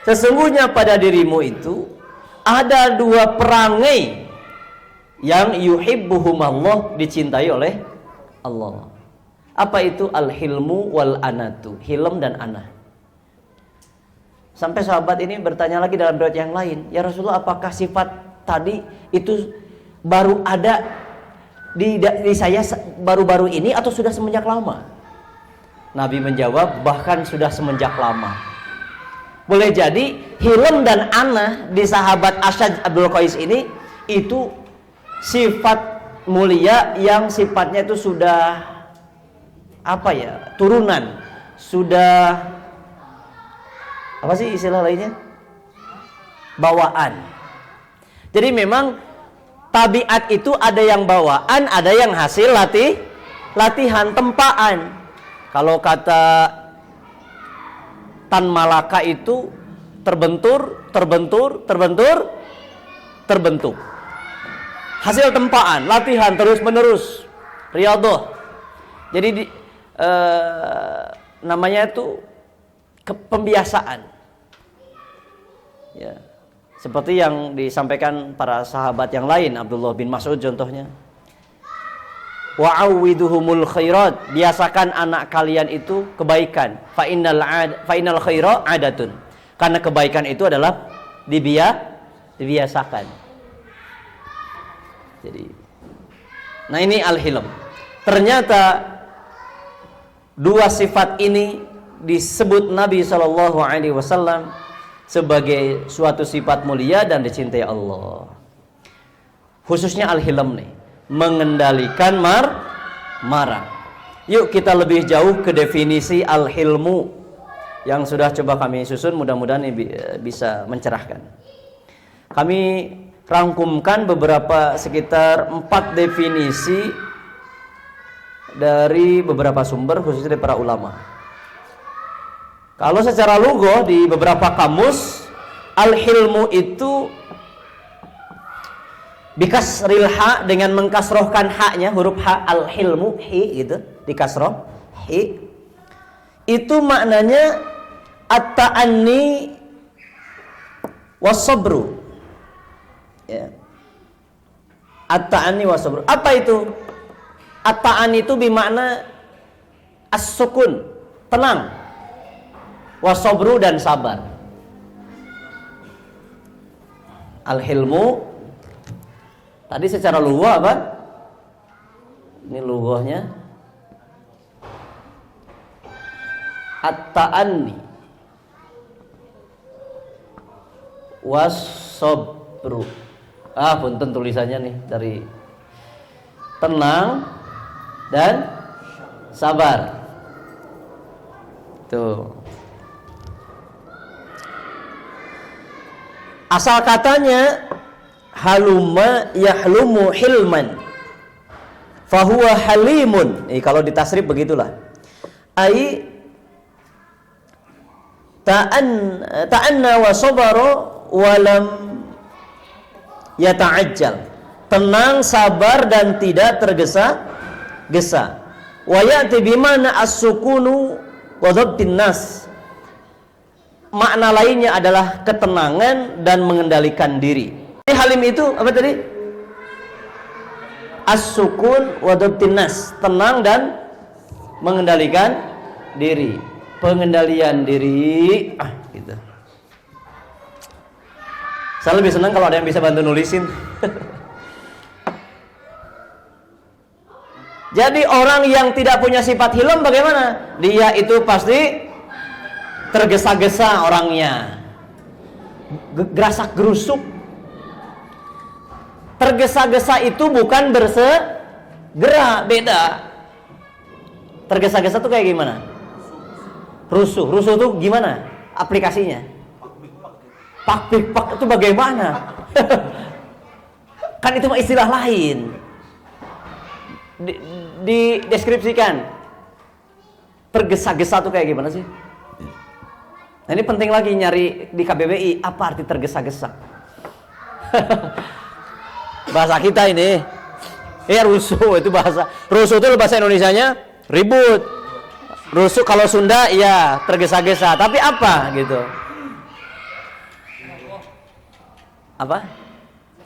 Sesungguhnya pada dirimu itu ada 2 perangai yang yuhibbuhumallah, dicintai oleh Allah. Apa itu? Al-hilmu wal anatu, hilm dan anah. Sampai sahabat ini bertanya lagi dalam riwayat yang lain, "Ya Rasulullah, apakah sifat tadi itu baru ada di saya baru-baru ini atau sudah semenjak lama?" Nabi menjawab, bahkan sudah semenjak lama. Boleh jadi hilm dan anah di sahabat Asyad Abdul Qais ini itu sifat mulia yang sifatnya itu sudah apa ya, turunan, sudah apa sih istilah lainnya, bawaan. Jadi memang tabiat itu ada yang bawaan, ada yang hasil latihan, tempaan. Kalau kata Tan Malaka itu terbentur. Hasil tempaan, latihan terus-menerus, riyadhah. Jadi namanya itu pembiasaan. Ya. Seperti yang disampaikan para sahabat yang lain, Abdullah bin Mas'ud contohnya. Wa'awwiduhumul khairat, biasakan anak kalian itu kebaikan. Fa innal khaira adatun. Karena kebaikan itu adalah dibiasakan. Jadi, nah ini al-hilm. Ternyata dua sifat ini disebut Nabi SAW sebagai suatu sifat mulia dan dicintai Allah. Khususnya al-hilm nih, mengendalikan marah. Yuk kita lebih jauh ke definisi al-hilmu yang sudah coba kami susun, mudah-mudahan ini bisa mencerahkan. Kami rangkumkan beberapa sekitar 4 definisi dari beberapa sumber, khususnya dari para ulama. Kalau secara lugah di beberapa kamus, al-hilmu itu bikasril ha, dengan mengkasrohkan haknya, huruf ha, al-hilmu, hi gitu, dikasroh, hi. Itu maknanya at-ta'anni was-sabru. Ya. At-ta'anni was-sabru. Apa itu? At-ta'anni itu bermakna as-sukun, tenang. Was-sabru, dan sabar. Al-hilmu tadi secara lughah apa? Ini lughahnya at-ta'anni was-sabru. Punten tulisannya nih, dari tenang dan sabar. Tuh. Asal katanya haluma yahlumu hilman, fahuwa halimun. Kalau ditasrif begitulah. Ai ta'anna wa sabara walam yata'ajjal, tenang, sabar, dan tidak tergesa-gesa. Wa ya'ti bimana as-sukunu wa dhabtin nas, makna lainnya adalah ketenangan dan mengendalikan diri. Ini halim itu apa tadi? As-sukun wa dhabtin nas, tenang dan mengendalikan diri. Pengendalian diri, gitu. Saya lebih senang kalau ada yang bisa bantu nulisin. Jadi orang yang tidak punya sifat hilm bagaimana? Dia itu pasti tergesa-gesa orangnya, gerasak gerusuk. Tergesa-gesa itu bukan bersegera, beda. Tergesa-gesa itu kayak gimana? Rusuh itu gimana aplikasinya? Pak itu bagaimana? Kan itu mah istilah lain. Dideskripsikan. Tergesa-gesa itu kayak gimana sih? Nah ini penting lagi nyari di KBBI, apa arti tergesa-gesa? Bahasa kita ini. Rusuh itu bahasa. Rusuh itu bahasa Indonesianya ribut. Rusuh kalau Sunda ya tergesa-gesa. Tapi apa gitu? Apa?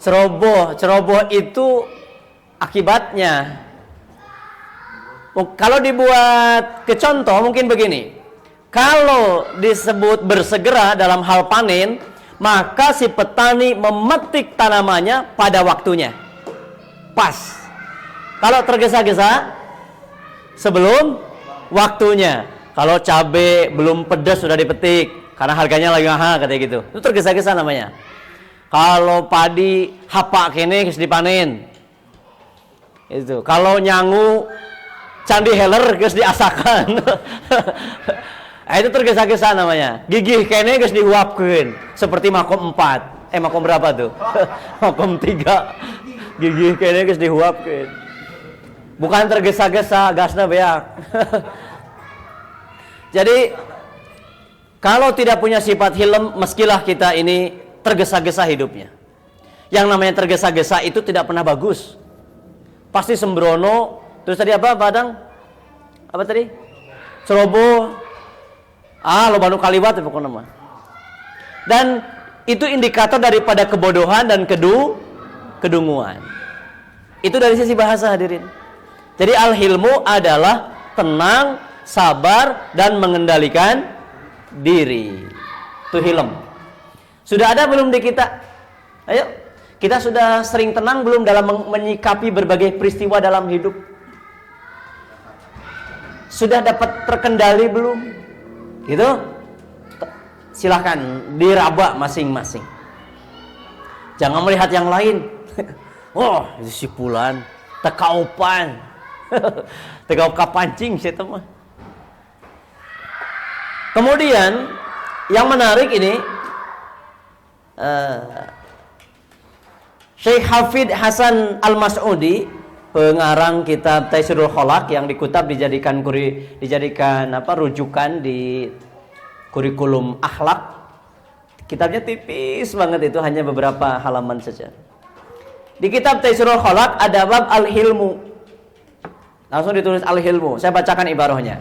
Ceroboh itu akibatnya. Kalau dibuat ke contoh mungkin begini. Kalau disebut bersegera dalam hal panen, maka si petani memetik tanamannya pada waktunya. Pas. Kalau tergesa-gesa sebelum waktunya. Kalau cabai belum pedas sudah dipetik karena harganya lagi mahal katanya gitu. Itu tergesa-gesa namanya. Kalau padi hapak kene geus dipanen. Itu. Kalau nyangu candi heler geus diasakan. Itu tergesa-gesa namanya. Gigih kene geus diuapkeun seperti makom 4. Makom berapa tuh? Makom 3. Gigih kene geus diuapkeun. Bukan tergesa-gesa, gasna beak. Jadi kalau tidak punya sifat hilm, meskilah kita ini tergesa-gesa hidupnya. Yang namanya tergesa-gesa itu tidak pernah bagus. Pasti sembrono. Terus tadi apa, Padang? Apa tadi? Ceroboh. Lo baru kaliwat ya pokoknya mah. Dan itu indikator daripada kebodohan dan kedunguan. Itu dari sisi bahasa, hadirin. Jadi al-hilmu adalah tenang, sabar, dan mengendalikan diri. Itu hilm. Sudah ada belum di kita? Ayo, kita sudah sering tenang belum dalam menyikapi berbagai peristiwa dalam hidup? Sudah dapat terkendali belum? Gitu? Silahkan diraba masing-masing. Jangan melihat yang lain. Oh, si Fulan tekaupan. Tegaup kapancing sih teman. Kemudian yang menarik ini Syekh Hafidh Hasan Al-Mas'udi, pengarang kitab Taisirul Khalaq yang dikutip dijadikan rujukan di kurikulum akhlak. Kitabnya tipis banget, itu hanya beberapa halaman saja. Di kitab Taisirul Khalaq ada bab al-hilmu. Langsung ditulis al-hilmu. Saya bacakan ibarahnya.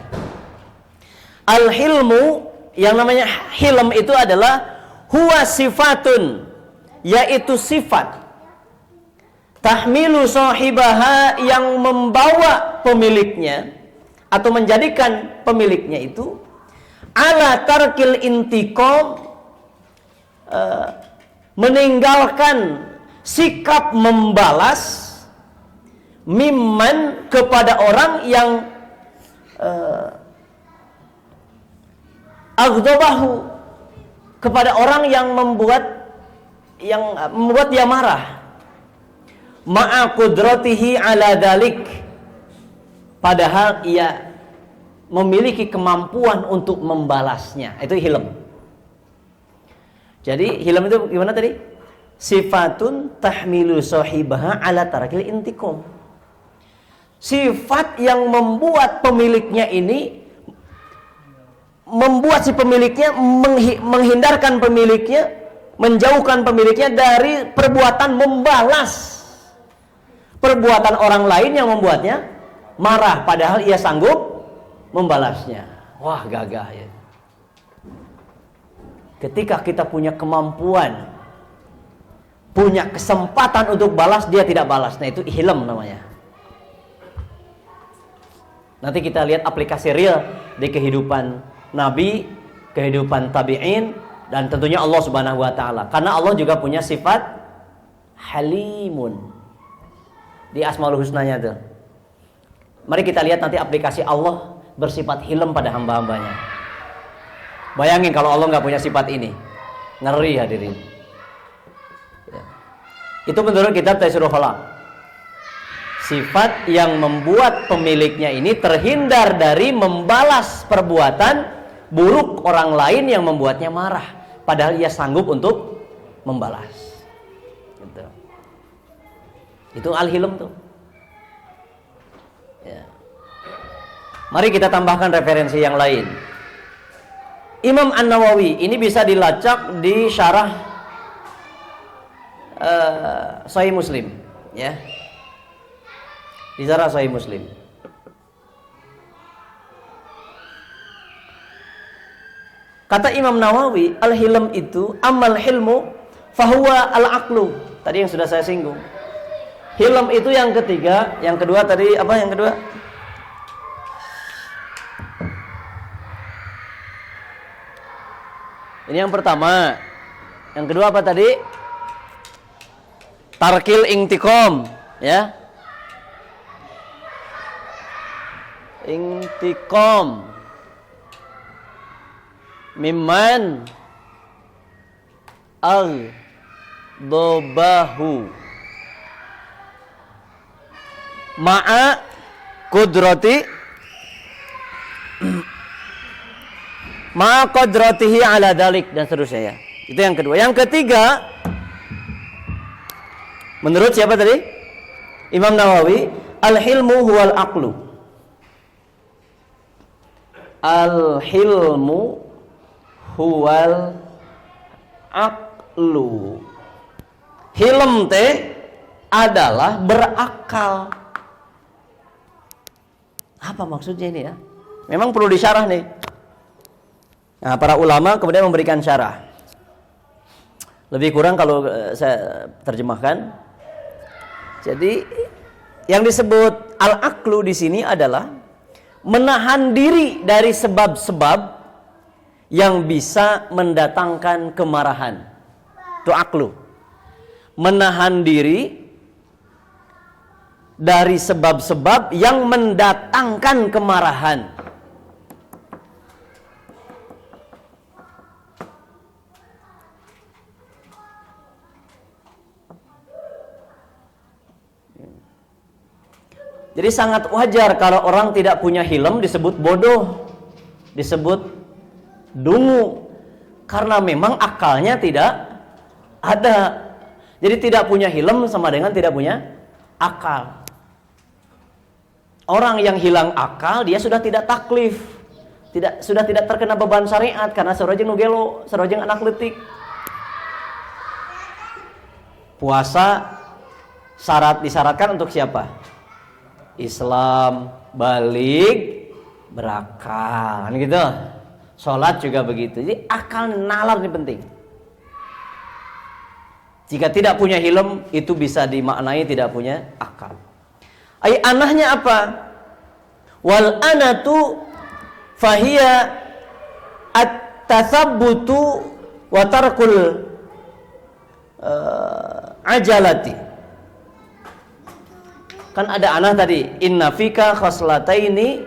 Al-hilmu, yang namanya hilm itu adalah huwa sifatun, yaitu sifat tahmilu sahibaha, yang membawa pemiliknya atau menjadikan pemiliknya itu ala tarkil intiqam, meninggalkan sikap membalas, mimman, kepada orang yang aghdabahu, kepada orang yang membuat dia marah, ma'a qudratihi ala dalik, padahal ia memiliki kemampuan untuk membalasnya. Itu hilm. Jadi hilm itu gimana tadi? Sifatun tahmilu sahibaha ala tarakil intiqam. Sifat yang membuat pemiliknya ini, membuat si pemiliknya menghindarkan pemiliknya, menjauhkan pemiliknya dari perbuatan membalas perbuatan orang lain yang membuatnya marah, padahal ia sanggup membalasnya. Wah, gagah ya. Ketika kita punya kemampuan, punya kesempatan untuk balas, dia tidak balas. Nah, itu hilm namanya. Nanti kita lihat aplikasi real di kehidupan Nabi, kehidupan tabi'in, dan tentunya Allah Subhanahu wa taala. Karena Allah juga punya sifat halimun di Asmaul Husnanya tuh. Mari kita lihat nanti aplikasi Allah bersifat hilm pada hamba-hambanya. Bayangin kalau Allah nggak punya sifat ini, ngeri hadirin. Ya. Itu menurut kitab Taisirul Khalaq. Sifat yang membuat pemiliknya ini terhindar dari membalas perbuatan buruk orang lain yang membuatnya marah, padahal ia sanggup untuk membalas. Gitu. Itu al-hilm tuh. Ya. Mari kita tambahkan referensi yang lain. Imam An-Nawawi ini bisa dilacak di syarah Sahih Muslim, ya. Di syarah Sahih Muslim. Kata Imam Nawawi, al-hilm itu, amal hilmu fahuwa al-aqlu. Tadi yang sudah saya singgung. Hilm itu yang ketiga, yang kedua tadi apa yang kedua? Ini yang pertama. Yang kedua apa tadi? Tarkil intiqam, ya. Intiqam mimman al-dobahu ma'a qudrati ma'a qudratihi ala dalik, dan seterusnya ya. Itu yang kedua. Yang ketiga, menurut siapa tadi? Imam Nawawi, al-hilmu huwal aqlu. Al-hilmu huwal aqlu. Hilm teh adalah berakal. Apa maksudnya ini ya? Memang perlu disyarah nih. Nah, para ulama kemudian memberikan syarah. Lebih kurang kalau saya terjemahkan. Jadi yang disebut al-aqlu di sini adalah menahan diri dari sebab-sebab yang bisa mendatangkan kemarahan. Itu aqlu. Menahan diri dari sebab-sebab yang mendatangkan kemarahan. Jadi sangat wajar kalau orang tidak punya hilm disebut bodoh, disebut dungu, karena memang akalnya tidak ada. Jadi tidak punya hilm sama dengan tidak punya akal. Orang yang hilang akal, dia sudah tidak taklif, sudah tidak terkena beban syariat karena sarojeng nugelo, sarojeng anak letik. Puasa disyaratkan untuk siapa? Islam, balik, berakal, kan gitu. Sholat juga begitu. Jadi akal nalar ini penting. Jika tidak punya hilm, itu bisa dimaknai tidak punya akal. Anahnya apa? Wal anatu fahiya at-tathabbutu wa tarkul ajalati. Kan ada anah tadi, inna fika khoslataini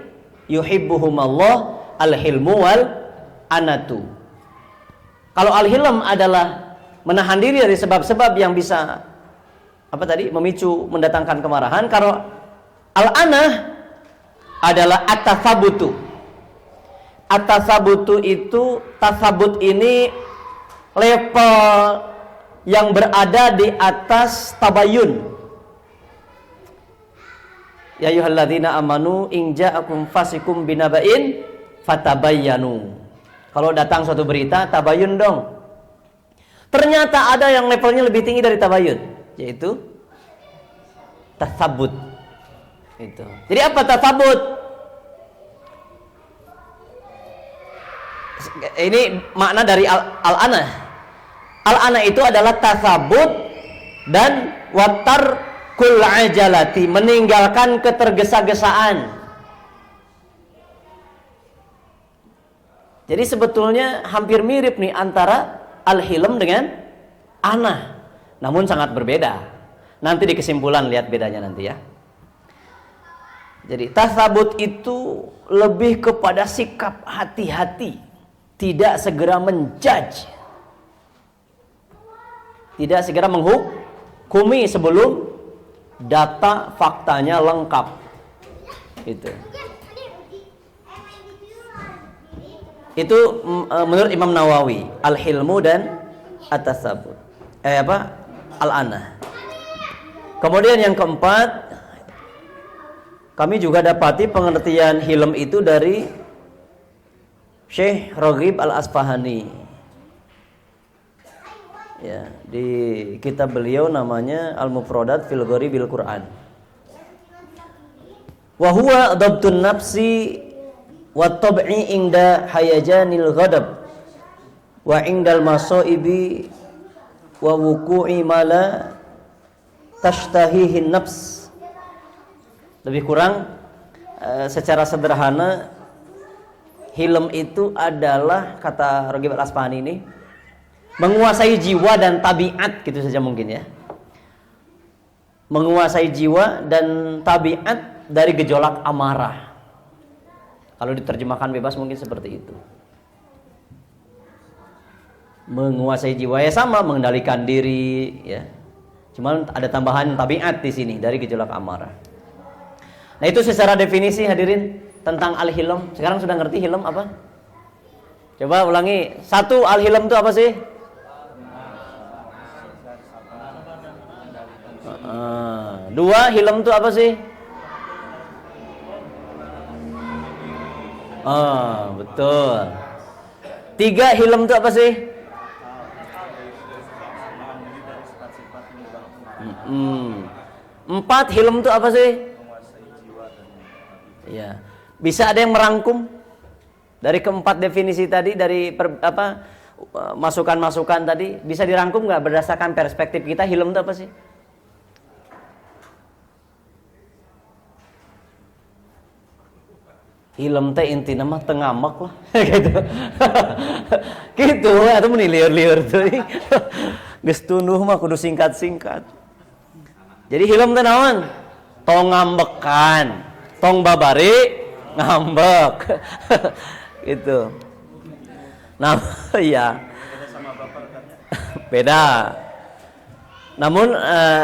yuhibbuhumallah al-hilmu wal anatu. Kalau al-hilm adalah menahan diri dari sebab-sebab yang bisa apa tadi? Memicu, mendatangkan kemarahan. Kalau al-anah adalah at-tathabutu. At-tathabutu itu, tathabut ini level yang berada di atas tabayun. Ya ayyuhalladzina amanu in ja'akum fasikum binaba'in fatabayyanu. Kalau datang suatu berita, tabayun dong. Ternyata ada yang levelnya lebih tinggi dari tabayun, yaitu tathabut. Itu. Jadi apa tathabut? Ini makna dari al-anah. Al-anah itu adalah tathabut dan watar kul ajalati, meninggalkan ketergesa-gesaan. Jadi sebetulnya hampir mirip nih antara al-hilm dengan anah, namun sangat berbeda. Nanti di kesimpulan lihat bedanya nanti ya. Jadi tasabut itu lebih kepada sikap hati-hati, tidak segera menjudge, tidak segera menghukumi sebelum data faktanya lengkap. Itu menurut Imam Nawawi, al-hilmu dan at-tasabut. Al-anah. Kemudian yang keempat, kami juga dapati pengertian hilm itu dari Syekh Raghib Al-Asfahani. Ya, di kitab beliau namanya Al-Mufradat fil Gharibil Quran. Wa huwa dhabtun nafsi wa tab'i inda hayajanil ghadab wa indal masaibi wa wuqu'i mala tashtahihin nafs. Lebih kurang secara sederhana, hilm itu adalah, kata Raghib Al-Asfahani ini, menguasai jiwa dan tabiat, gitu saja mungkin ya. Menguasai jiwa dan tabiat dari gejolak amarah. Kalau diterjemahkan bebas mungkin seperti itu. Menguasai jiwa ya sama, mengendalikan diri ya. Cuman ada tambahan tabiat di sini dari gejolak amarah. Nah, itu secara definisi hadirin tentang al-hilm. Sekarang sudah ngerti hilm apa? Coba ulangi. Satu, al-hilm itu apa sih? Dua, hilm itu apa sih? Oh, betul. 3 hilm itu apa sih? Hmm. 4 hilm itu apa sih? Ya. Bisa ada yang merangkum dari keempat definisi tadi, dari masukan-masukan tadi, bisa dirangkum nggak berdasarkan perspektif kita? Hilm itu apa sih? Hilm teh intina mah tengamak lah gitu. Gitu atau meni lieur-lieur tuh. Geus tunduh mah kudu singkat-singkat. Jadi hilm teh naon? Tong ngambekan, tong babari ngambek. Gitu. Nah, iya. Beda. Namun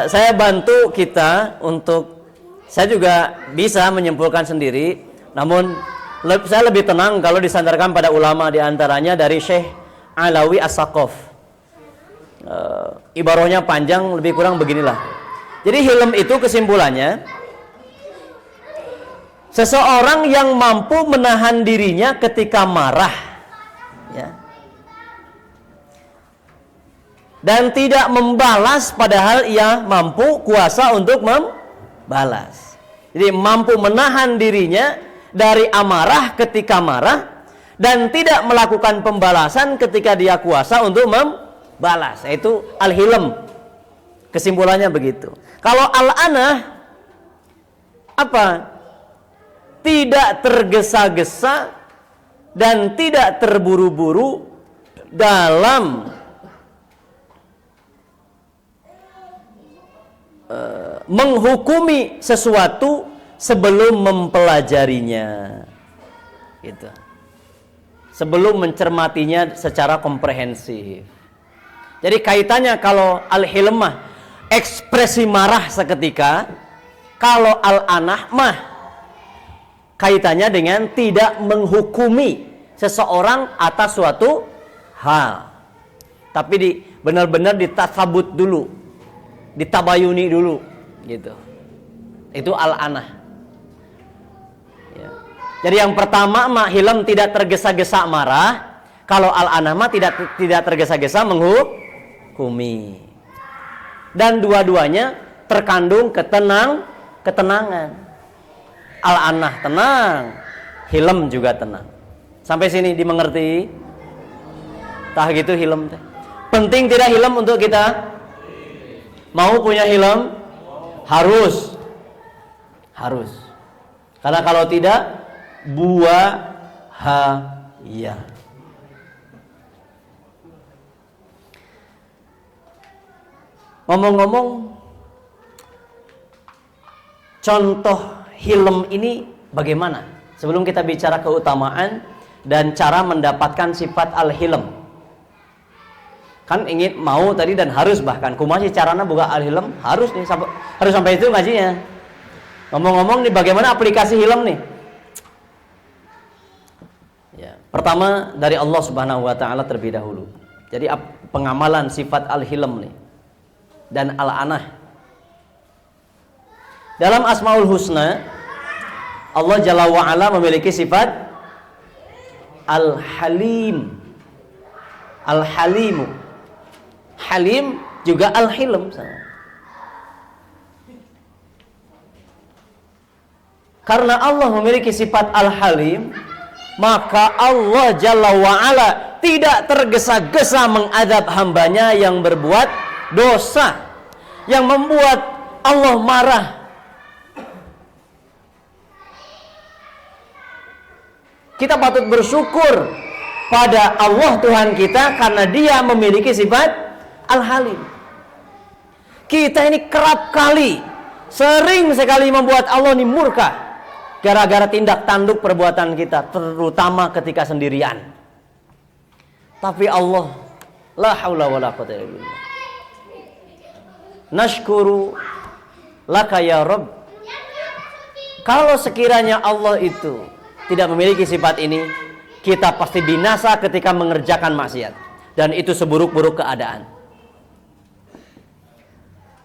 saya bantu kita untuk, saya juga bisa menyimpulkan sendiri. Namun saya lebih tenang kalau disandarkan pada ulama, diantaranya dari Syekh Alawi As-Saqaf. Ibarahnya panjang, lebih kurang beginilah. Jadi hilm itu kesimpulannya, seseorang yang mampu menahan dirinya ketika marah, ya, dan tidak membalas padahal ia mampu kuasa untuk membalas. Jadi mampu menahan dirinya dari amarah ketika marah dan tidak melakukan pembalasan ketika dia kuasa untuk membalas. Itu al-hilm. Kesimpulannya begitu. Kalau al-anah apa? Tidak tergesa-gesa dan tidak terburu-buru dalam menghukumi sesuatu sebelum mempelajarinya, gitu. Sebelum mencermatinya secara komprehensif. Jadi kaitannya kalau al-hilm mah ekspresi marah seketika, kalau al-anah mah kaitannya dengan tidak menghukumi seseorang atas suatu hal. Tapi benar-benar ditasabut dulu, ditabayuni dulu, gitu. Itu al-anah. Ya. Jadi yang pertama mah hilm tidak tergesa-gesa marah. Kalau al-anah mah tidak tergesa-gesa menghukumi. Dan dua-duanya terkandung ketenangan. Al-anah tenang, hilm juga tenang. Sampai sini dimengerti? Tah gitu hilm teh. Penting tidak hilm untuk kita? Mau punya hilm? Harus. Karena kalau tidak, buahaya. Ngomong-ngomong, contoh hilm ini bagaimana? Sebelum kita bicara keutamaan dan cara mendapatkan sifat al-hilm. Kan ingin, mau tadi dan harus, bahkan kumaha sih carana boga al-hilm? Harus nih, harus sampai itu ngajinya. Ngomong-ngomong nih, bagaimana aplikasi hilm nih? Ya, pertama dari Allah Subhanahu wa taala terlebih dahulu. Jadi pengamalan sifat al-hilm nih dan al-anah. Dalam Asmaul Husna, Allah Jalla wa Ala memiliki sifat al-halim. Al-halimu. Halim juga al-hilm sama. Karena Allah memiliki sifat al-halim, maka Allah Jalla wa'ala tidak tergesa-gesa mengadab hambanya yang berbuat dosa, yang membuat Allah marah. Kita patut bersyukur pada Allah Tuhan kita karena Dia memiliki sifat al-halim. Kita ini kerap kali, sering sekali membuat Allah ini murka gara-gara tindak tanduk perbuatan kita, terutama ketika sendirian. Tapi Allah, la haula wala quwwata illa billah. Nashkuru laka ya Rabb. Kalau sekiranya Allah itu tidak memiliki sifat ini, kita pasti binasa ketika mengerjakan maksiat, dan itu seburuk-buruk keadaan.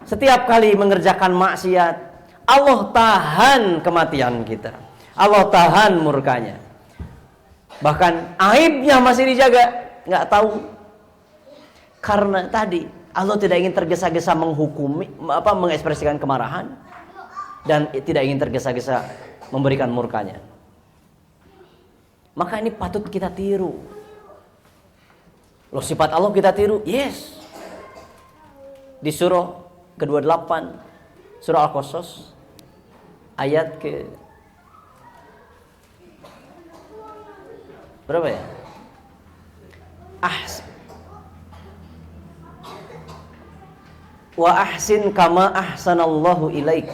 Setiap kali mengerjakan maksiat, Allah tahan kematian kita, Allah tahan murkanya. Bahkan aibnya masih dijaga, nggak tahu. Karena tadi Allah tidak ingin tergesa-gesa menghukumi, mengekspresikan kemarahan, dan tidak ingin tergesa-gesa memberikan murkanya. Maka ini patut kita tiru. Loh, sifat Allah kita tiru? Yes. Di surah ke-28, surah Al-Qasas, ayat ke berapa ya? Wa ahsin kama ahsanallahu ilaik.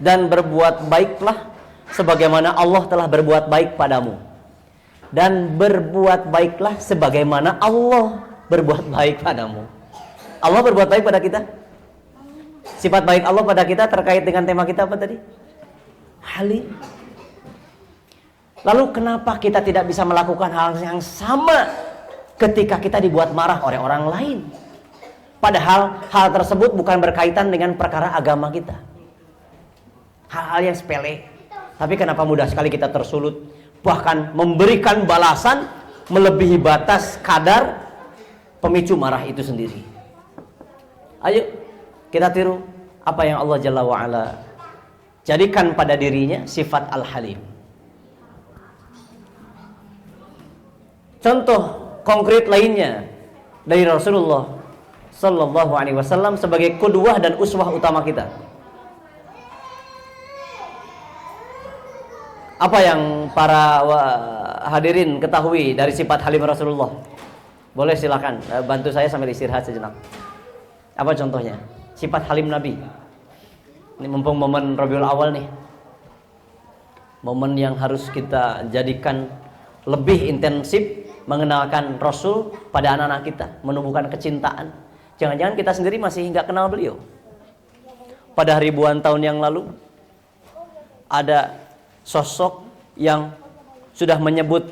Dan berbuat baiklah sebagaimana Allah telah berbuat baik padamu. Dan berbuat baiklah sebagaimana Allah berbuat baik padamu. Allah berbuat baik pada kita. Sifat baik Allah pada kita terkait dengan tema kita apa tadi? Halim. Lalu kenapa kita tidak bisa melakukan hal yang sama ketika kita dibuat marah oleh orang lain? Padahal hal tersebut bukan berkaitan dengan perkara agama kita. Hal-hal yang sepele. Tapi kenapa mudah sekali kita tersulut, bahkan memberikan balasan melebihi batas kadar pemicu marah itu sendiri. Ayo kita tiru apa yang Allah Jalla wa'ala jadikan pada dirinya, sifat Al-Halim. Contoh konkret lainnya dari Rasulullah Sallallahu Alaihi Wasallam sebagai qudwah dan uswah utama kita. Apa yang para hadirin ketahui dari sifat halim Rasulullah? Boleh silakan bantu saya sambil istirahat sejenak. Apa contohnya? Sifat halim Nabi. Ini mumpung momen Rabiul Awal nih. Momen yang harus kita jadikan lebih intensif mengenalkan Rasul pada anak-anak kita, menumbuhkan kecintaan. Jangan-jangan kita sendiri masih nggak kenal beliau. Pada ribuan tahun yang lalu ada sosok yang sudah menyebut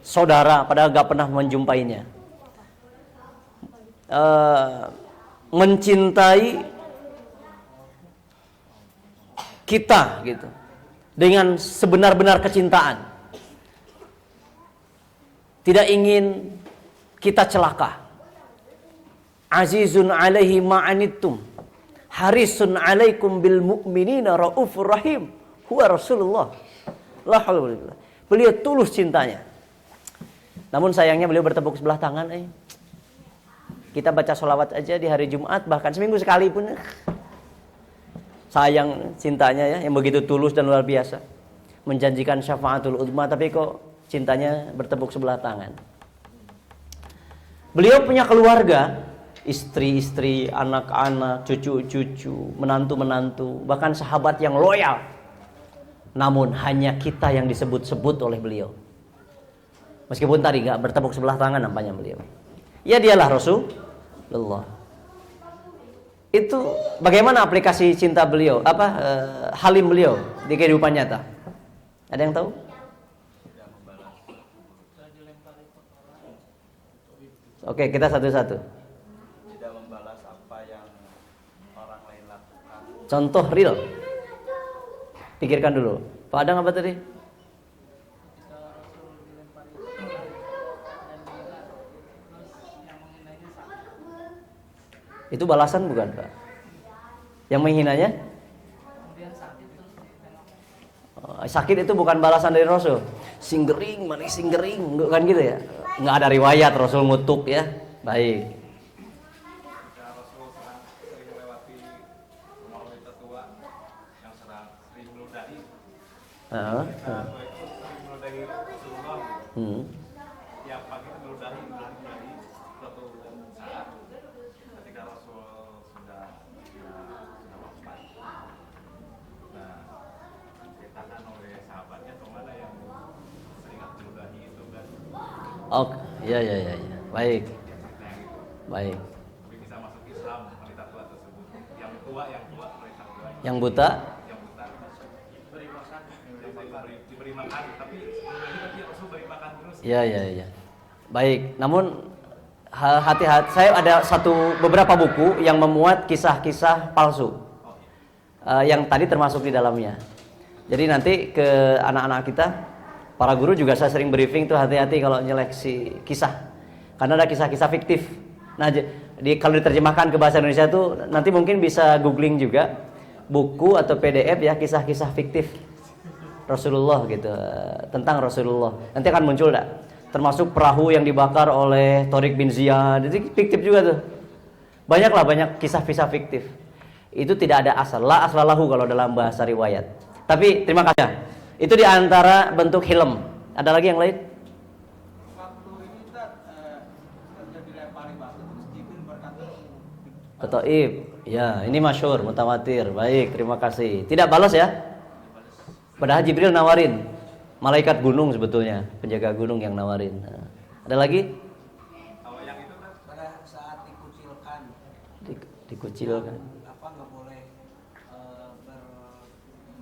saudara padahal nggak pernah menjumpainya. Mencintai kita gitu dengan sebenar-benar kecintaan, tidak ingin kita celaka. Azizun alaihi ma'anittum harisun alaikum bil mu'minina raufur rahim huwa Rasulullah. La haula wala quwwata. Beliau tulus cintanya. Namun sayangnya beliau bertepuk sebelah tangan. Kita baca sholawat aja di hari Jumat, bahkan seminggu sekali pun. Sayang cintanya ya, yang begitu tulus dan luar biasa. Menjanjikan syafaatul uzma, tapi kok cintanya bertepuk sebelah tangan. Beliau punya keluarga, istri-istri, anak-anak, cucu-cucu, menantu-menantu, bahkan sahabat yang loyal. Namun hanya kita yang disebut-sebut oleh beliau. Meskipun tadi gak bertepuk sebelah tangan nampaknya beliau. Ya dialah Rasulullah. Itu bagaimana aplikasi cinta beliau, halim beliau di kehidupan nyata? Ada yang tahu? Oke, kita satu-satu. Tidak membalas apa yang orang lain lakukan. Contoh real. Pikirkan dulu. Pak Adang apa tadi? Itu balasan bukan, Pak? Yang menghinanya? Sakit itu bukan balasan dari Rasul. Singgering, manis singgering, bukan gitu ya? Nggak ada riwayat Rasul ngutuk ya. Baik. Rasul sering melewati rumah wanita tua yang sering meludahi. Sering meludahi Rasulullah. Tiap pagi meludahi suatu saat ketika Rasul sudah wafat. Nah, diceritakan oleh sahabatnya kemana yang sering meludahi itu kan. Oh, ya. Baik. Baik. Tapi bisa masuk Islam wanita tua tersebut. Yang tua wanita tua. Yang buta? Yang buta diberi makan, diberi makan, tapi Rasul beri makan terus. Ya. Baik. Namun hati-hati, saya ada beberapa buku yang memuat kisah-kisah palsu. Yang tadi termasuk di dalamnya. Jadi nanti ke anak-anak kita Para guru juga saya sering briefing tuh hati-hati kalau nyeleksi kisah. Karena ada kisah-kisah fiktif. Nah, kalau diterjemahkan ke bahasa Indonesia tuh nanti mungkin bisa googling juga buku atau PDF ya kisah-kisah fiktif Rasulullah gitu, tentang Rasulullah. Nanti akan muncul dah. Termasuk perahu yang dibakar oleh Tariq bin Ziyad. Itu fiktif juga tuh. Banyak kisah-kisah fiktif. Itu tidak ada asal. La aslalahu kalau dalam bahasa riwayat. Tapi terima kasih. Itu di antara bentuk hilm. Ada lagi yang lain? Waktu ini Ustaz terjadi lempari batu terus Jibril berkata Ketaib. Ya, ini masyhur, mutawatir. Baik, terima kasih. Tidak balas ya? Padahal Jibril nawarin. Malaikat gunung sebetulnya, penjaga gunung yang nawarin. Nah, ada lagi? Kalau yang itu kan pada saat dikucilkan Dikucilkan. apa nggak boleh ber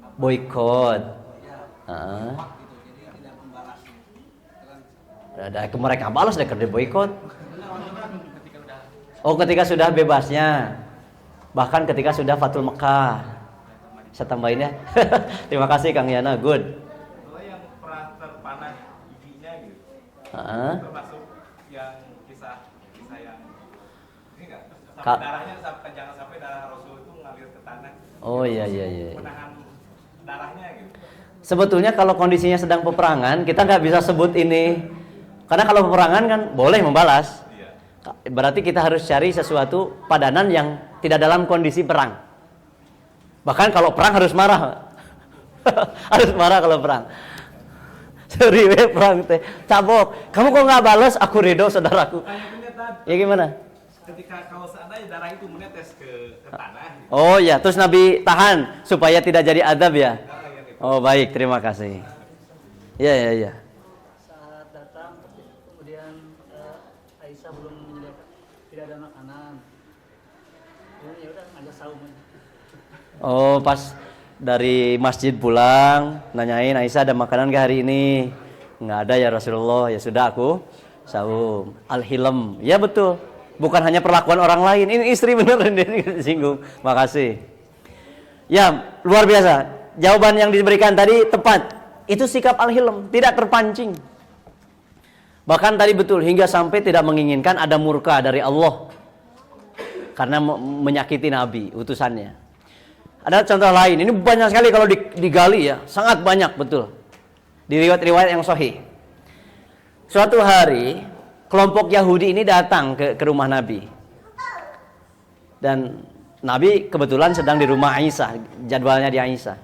apa, Boykot. ya Heeh. pak gitu jadi tidak membalasnya. Itu kan Ada mereka balas deh kerja boykot. benar maksudnya ketika udah Oh, ketika sudah bebasnya. Bahkan ketika sudah Fathul Mekah. Saya tambahin ya. Terima kasih Kang Yana, good. kalau yang pernah terpanah giginya gitu. Heeh. Termasuk yang kisah yang ini enggak sampai Ka- darahnya sampai jangan sampai darah Rasul itu ngalir ke tanah. Oh iya. Menahan darahnya gitu. Sebetulnya kalau kondisinya sedang peperangan, kita nggak bisa sebut ini. Karena kalau peperangan kan boleh membalas. Iya. Berarti kita harus cari sesuatu padanan yang tidak dalam kondisi perang. Bahkan kalau perang harus marah. Harus marah kalau perang. Sorry, perang teh. Cabok. Kamu kok nggak balas? Aku ridho saudaraku. Kayaknya tadi Ya gimana? ketika kalau seandainya darah itu menetes ke tanah gitu. Oh ya, terus Nabi tahan supaya tidak jadi adab ya. Darah yang itu. Oh baik, terima kasih. Ya. Saat datang kemudian Aisyah belum menyediakan, tidak ada makanan, ya udah ngajak saum aja. Oh pas dari masjid pulang nanyain Aisyah ada makanan gak hari ini? Nggak ada ya Rasulullah. Ya sudah aku saum. Al-hilm. Ya betul. Bukan hanya perlakuan orang lain. Ini istri bener ini disinggung. Makasih. Ya luar biasa. Jawaban yang diberikan tadi tepat. Itu sikap al-hilm, tidak terpancing. Bahkan tadi betul hingga sampai tidak menginginkan ada murka dari Allah karena menyakiti Nabi utusannya. Ada contoh lain, ini banyak sekali kalau digali ya, sangat banyak betul. Di riwayat-riwayat yang sahih. Suatu hari, kelompok Yahudi ini datang ke rumah Nabi. Dan Nabi kebetulan sedang di rumah Aisyah, jadwalnya di Aisyah.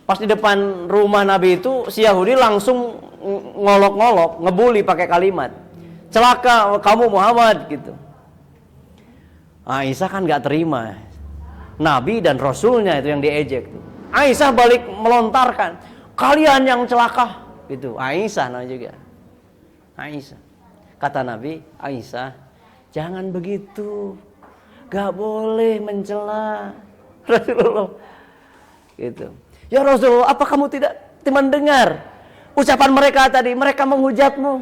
Pas di depan rumah Nabi itu, si Yahudi langsung ngolok-ngolok, ngebully pakai kalimat. Celaka kamu Muhammad gitu. Aisyah kan gak terima. Nabi dan Rasulnya itu yang diejek. Aisyah balik melontarkan, kalian yang celaka. Gitu. Aisyah namanya juga. Aisyah. Kata Nabi, Aisyah, jangan begitu. Gak boleh mencela Rasulullah. Gitu. Ya Rasulullah, apa kamu tidak mendengar ucapan mereka tadi? Mereka menghujatmu.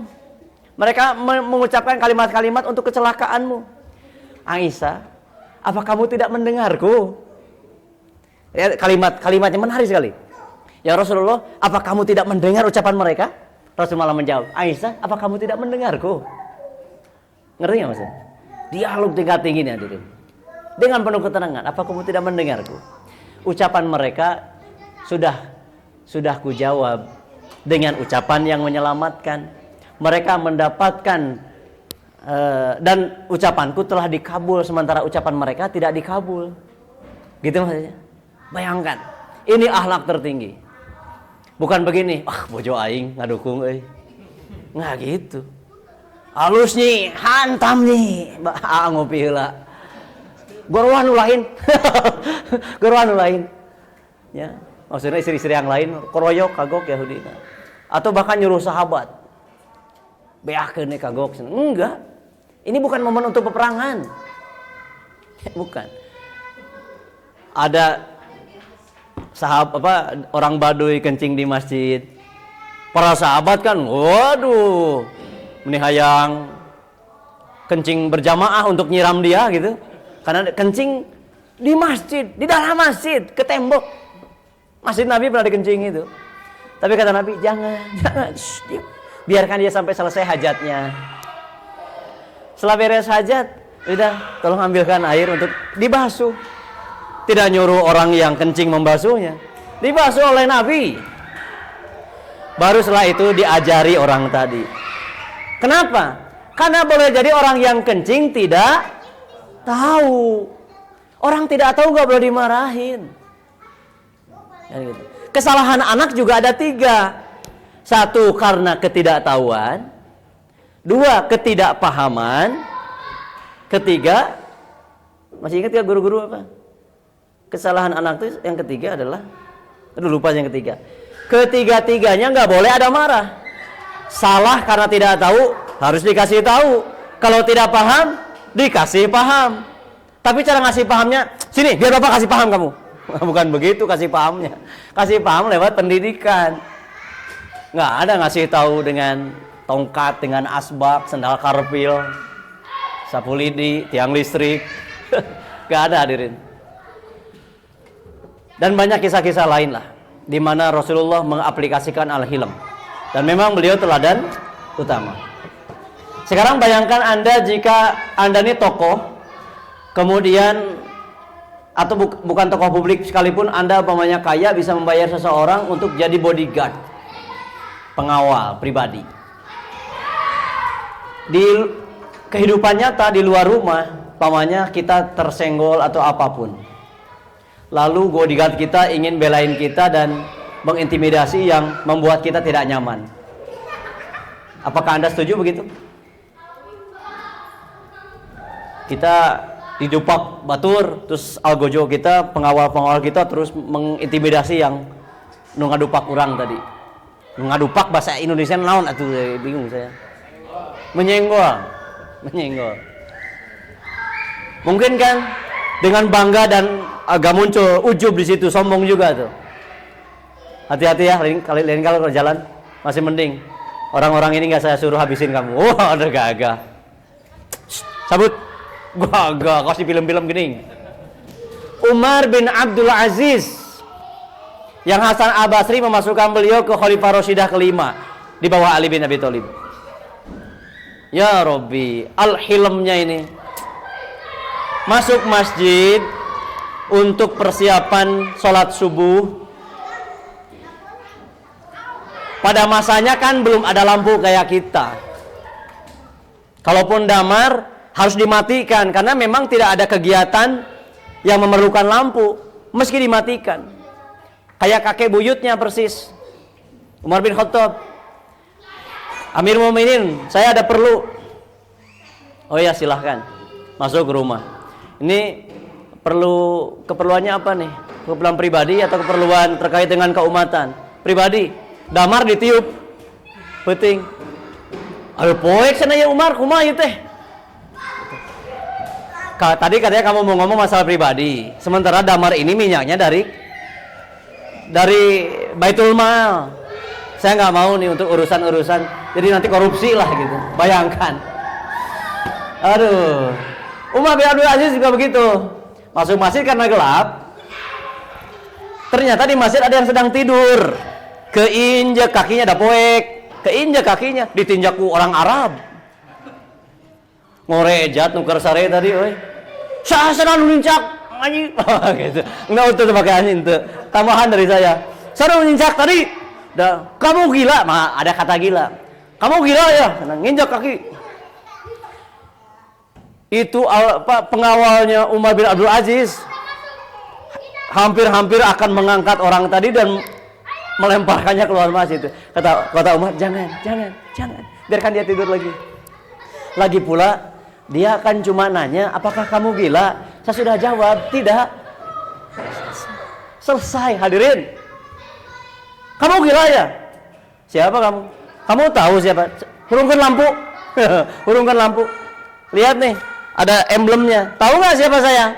Mereka mengucapkan kalimat-kalimat untuk kecelakaanmu. Aisyah, apa kamu tidak mendengarku? Ya, kalimatnya menarik sekali. Ya Rasulullah, apa kamu tidak mendengar ucapan mereka? Rasul malah menjawab, Aisyah, apa kamu tidak mendengarku? Ngerti nggak maksudnya? Dialog tingkat tinggi nih hadirin. Dengan penuh ketenangan, apa kamu tidak mendengarku? Ucapan mereka sudah kujawab dengan ucapan yang menyelamatkan. Mereka mendapatkan dan ucapanku telah dikabul sementara ucapan mereka tidak dikabul. Gitu maksudnya. Bayangkan, ini akhlak tertinggi. Bukan begini, bojo aing ngadukung euy. Nggak gitu. Halus nih, hantam nih. Ngopi heula. Gorwah nu lain. Gorwah nu lain. Ya, maksudnya istri-istri yang lain keroyok kagok Yahudi. Atau bahkan nyuruh sahabat. Beakeun nih kagok. Enggak. Ini bukan momen untuk peperangan. Bukan. Ada orang Baduy kencing di masjid. Para sahabat kan, waduh, ini hayang kencing berjamaah untuk nyiram dia gitu. Karena kencing di masjid, di dalam masjid, ke tembok. Masjid Nabi pernah dikencing itu. Tapi kata Nabi, jangan. Diam. Biarkan dia sampai selesai hajatnya. Setelah beres hajat, udah, tolong ambilkan air untuk dibasuh. Tidak nyuruh orang yang kencing membasuhnya. Dibasuh oleh Nabi. Baru setelah itu diajari orang tadi. Kenapa? Karena boleh jadi orang yang kencing tidak tahu. Orang tidak tahu gak boleh dimarahin. Ya, gitu. Kesalahan anak juga ada 3. 1 karena ketidaktahuan. 2 ketidakpahaman. 3, masih ingat gak guru-guru apa? Kesalahan anak itu yang ketiga adalah, aduh lupa yang ketiga. Ketiga-tiganya gak boleh ada marah. Salah karena tidak tahu, harus dikasih tahu. Kalau tidak paham, dikasih paham. Tapi cara ngasih pahamnya, sini biar bapak kasih paham kamu. Bukan begitu kasih pahamnya. Kasih paham lewat pendidikan. Nggak ada ngasih tahu dengan tongkat, dengan asbak, sendal karpil, sapu lidi, tiang listrik. Nggak ada, hadirin. Dan banyak kisah-kisah lain lah, di mana Rasulullah mengaplikasikan al-hilm. Dan memang beliau teladan utama. Sekarang bayangkan Anda jika Anda ini tokoh, kemudian atau bukan tokoh publik sekalipun, Anda umpamanya kaya, bisa membayar seseorang untuk jadi bodyguard, pengawal pribadi. Di kehidupan nyata di luar rumah, umpamanya kita tersenggol atau apapun, lalu bodyguard kita ingin belain kita dan mengintimidasi yang membuat kita tidak nyaman. Apakah Anda setuju begitu? Kita didupak batur, terus algojo kita, pengawal-pengawal kita terus mengintimidasi yang ngadupak kurang tadi. Ngadupak bahasa Indonesia naon atuh, bingung saya. Menyenggol. Mungkin kan dengan bangga dan agak muncul ujub di situ, sombong juga tuh. Hati-hati ya, lain kalau jalan masih mending. Orang-orang ini nggak saya suruh habisin kamu. Wah, ada gagah. Sabut. Gagah, kau si film-film gini. Umar bin Abdul Aziz, yang Hasan Al-Basri memasukkan beliau ke Khalifah Rashidah kelima di bawah Ali bin Abi Thalib. Ya Robbi, al-hilmnya ini. Masuk masjid untuk persiapan sholat subuh. Pada masanya kan belum ada lampu kayak kita. Kalaupun damar harus dimatikan karena memang tidak ada kegiatan yang memerlukan lampu, meski dimatikan. Kayak kakek buyutnya persis. Umar bin Khattab, Amir Mu'minin, saya ada perlu. Oh ya, silahkan masuk ke rumah. Ini keperluannya apa nih? Keperluan pribadi atau keperluan terkait dengan keumatan? Pribadi. Damar ditiup, penting. Aduh poek sana ya Umar, kumaha ieu teh? Tadi katanya kamu mau ngomong masalah pribadi, sementara damar ini minyaknya dari Baitul Mal. Saya nggak mau nih untuk urusan-urusan, jadi nanti korupsi lah gitu. Bayangkan. Aduh, Umar bin Abdul Aziz juga begitu. Masuk masjid karena gelap. Ternyata di masjid ada yang sedang tidur. Keinjak kakinya ada poek, keinjak kakinya ditinjakku orang Arab. Ngorejat nuker sare tadi, oi. Saya sedang nincak anjing. Gitu. Enggak untuk pakai anjing tuh. Tambahan dari saya. Saya nincak tadi. Kamu gila, ada kata gila. Kamu gila ya, nginjak kaki. Itu pengawalnya Umar bin Abdul Aziz. Hampir-hampir akan mengangkat orang tadi dan melemparkannya keluar masjid. Kata Umar, jangan. Biarkan dia tidur lagi. Lagi pula dia akan cuma nanya, apakah kamu gila? Saya sudah jawab, tidak. Selesai, hadirin. Kamu gila ya? Siapa kamu? Kamu tahu siapa? Hurungkan lampu. Hurungkan lampu. Lihat nih, ada emblemnya. Tahu nggak siapa saya?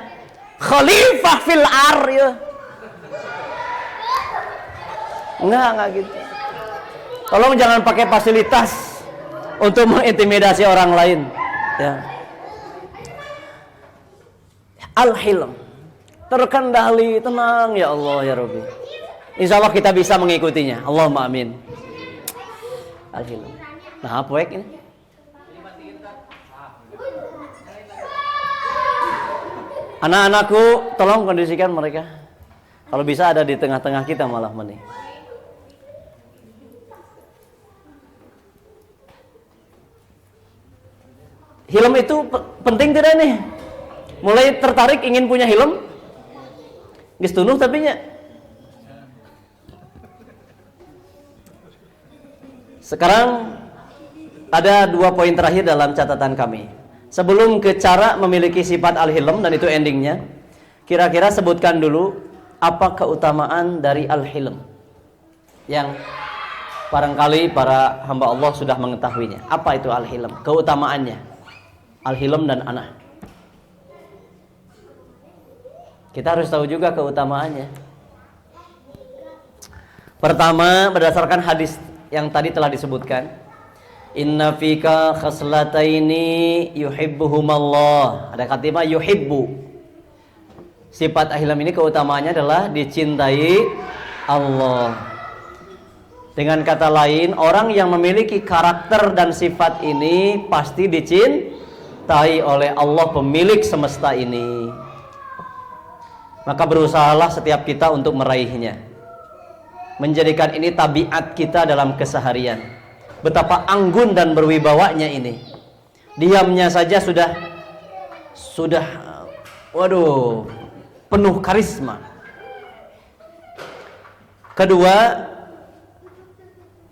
Khalifah fil ar ya. Enggak gitu. Tolong jangan pakai fasilitas untuk mengintimidasi orang lain. Ya. Al-hilm, terkendali, tenang ya Allah ya Rabbi. Insya Allah kita bisa mengikutinya. Allahumma amin. Al-hilm. Nah, poek ini. Anak-anakku, tolong kondisikan mereka. Kalau bisa ada di tengah-tengah kita malah meni. Hilm itu penting tidak nih? Mulai tertarik ingin punya hilm? Geus tunuh tapi nya. Sekarang ada 2 poin terakhir dalam catatan kami. Sebelum ke cara memiliki sifat al-hilm, dan itu endingnya, kira-kira sebutkan dulu apa keutamaan dari al-hilm yang barangkali para hamba Allah sudah mengetahuinya. Apa itu al-hilm? Keutamaannya al-hilm dan anah. Kita harus tahu juga keutamaannya. Pertama, berdasarkan hadis yang tadi telah disebutkan, inna fika khaslataini yuhibbuhumallah. Ada kata yuhibbu. Sifat al-hilm ini keutamaannya adalah dicintai Allah. Dengan kata lain, orang yang memiliki karakter dan sifat ini pasti dicintai oleh Allah, pemilik semesta ini. Maka berusahalah setiap kita untuk meraihnya, menjadikan ini tabiat kita dalam keseharian. Betapa anggun dan berwibawanya ini. Diamnya saja sudah waduh, penuh karisma. Kedua,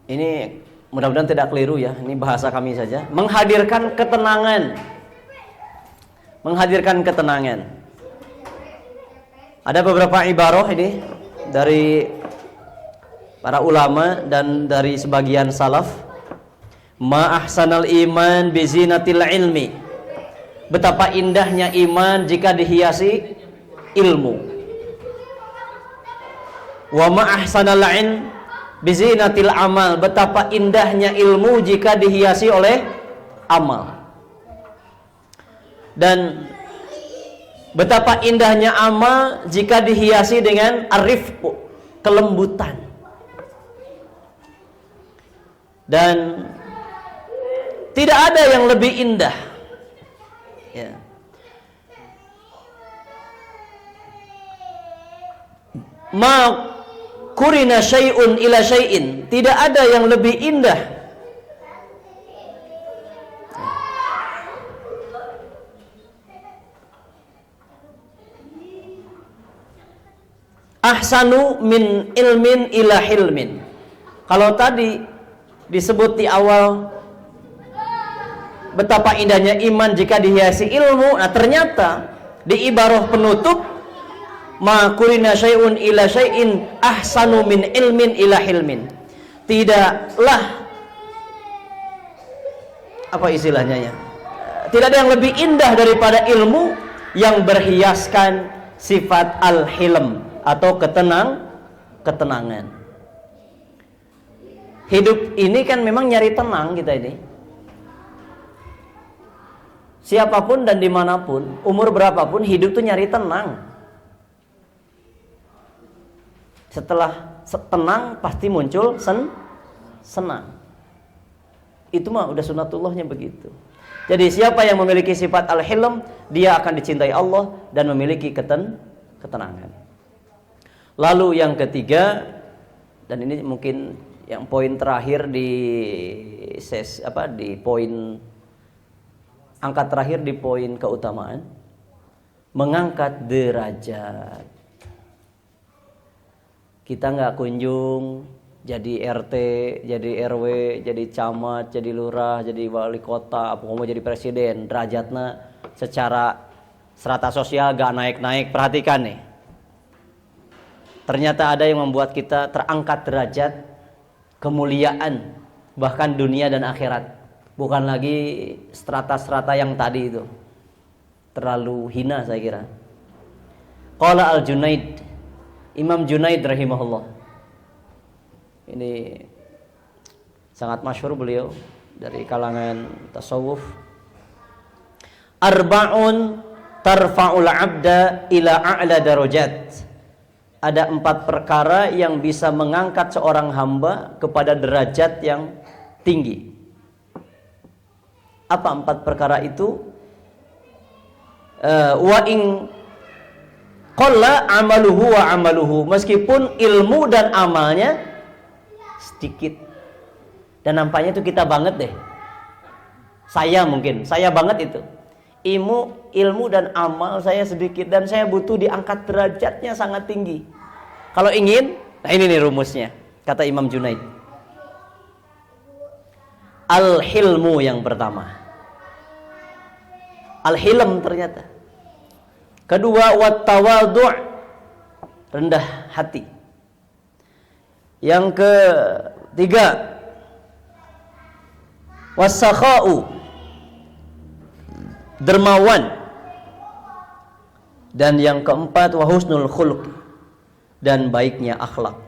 ini mudah-mudahan tidak keliru ya, ini bahasa kami saja, menghadirkan ketenangan. Menghadirkan ketenangan. Ada beberapa ibarah ini dari para ulama dan dari sebagian salaf. Ma ahsanal iman bizinatil ilmi. Betapa indahnya iman jika dihiasi ilmu. Wa ma ahsanal ilm bizinatil amal. Betapa indahnya ilmu jika dihiasi oleh amal. Dan betapa indahnya amal jika dihiasi dengan arifku, kelembutan. Dan tidak ada yang lebih indah ya. Ma kurina syai'un ila syai'in. Tidak ada yang lebih indah ahsanu min ilmin ila hilmin. Kalau tadi disebut di awal betapa indahnya iman jika dihiasi ilmu, nah ternyata di ibarah penutup ma kurina syai'un ila syai'in ahsanu min ilmin ila hilmin. Tidaklah, apa istilahnya ya, tidak ada yang lebih indah daripada ilmu yang berhiaskan sifat al-hilm atau ketenangan. Hidup ini kan memang nyari tenang kita ini. Siapapun dan dimanapun, umur berapapun, hidup tuh nyari tenang. Setelah tenang pasti muncul senang. Itu mah udah sunatullahnya begitu. Jadi siapa yang memiliki sifat al-hilm, dia akan dicintai Allah dan memiliki ketenangan. Lalu yang ketiga, dan ini mungkin yang poin terakhir di poin angkat terakhir di poin keutamaan, mengangkat derajat. Kita nggak kunjung jadi RT, jadi RW, jadi camat, jadi lurah, jadi wali kota, apa mau jadi presiden, derajatnya secara strata sosial gak naik-naik. Perhatikan nih, ternyata ada yang membuat kita terangkat derajat, kemuliaan, bahkan dunia dan akhirat. Bukan lagi strata-strata yang tadi itu, terlalu hina saya kira. Qala al-Junaid, Imam Junaid rahimahullah, ini sangat masyhur beliau dari kalangan tasawuf. Arba'un tarfa'ul 'abda ila a'la darajat. ada 4 perkara yang bisa mengangkat seorang hamba kepada derajat yang tinggi. Apa 4 perkara itu? Wa in qalla amaluhu wa amaluhu, meskipun ilmu dan amalnya sedikit. Dan nampaknya itu kita banget deh. Saya banget itu. Ilmu dan amal saya sedikit, dan saya butuh diangkat derajatnya sangat tinggi. Kalau ingin, nah ini nih rumusnya, kata Imam Junaid. Al-hilmu yang pertama. Al-hilm ternyata. Kedua, wat-tawadhu', rendah hati. Yang ketiga, was-sakha'u, dermawan. Dan yang keempat, wa husnul khuluq, dan baiknya akhlak.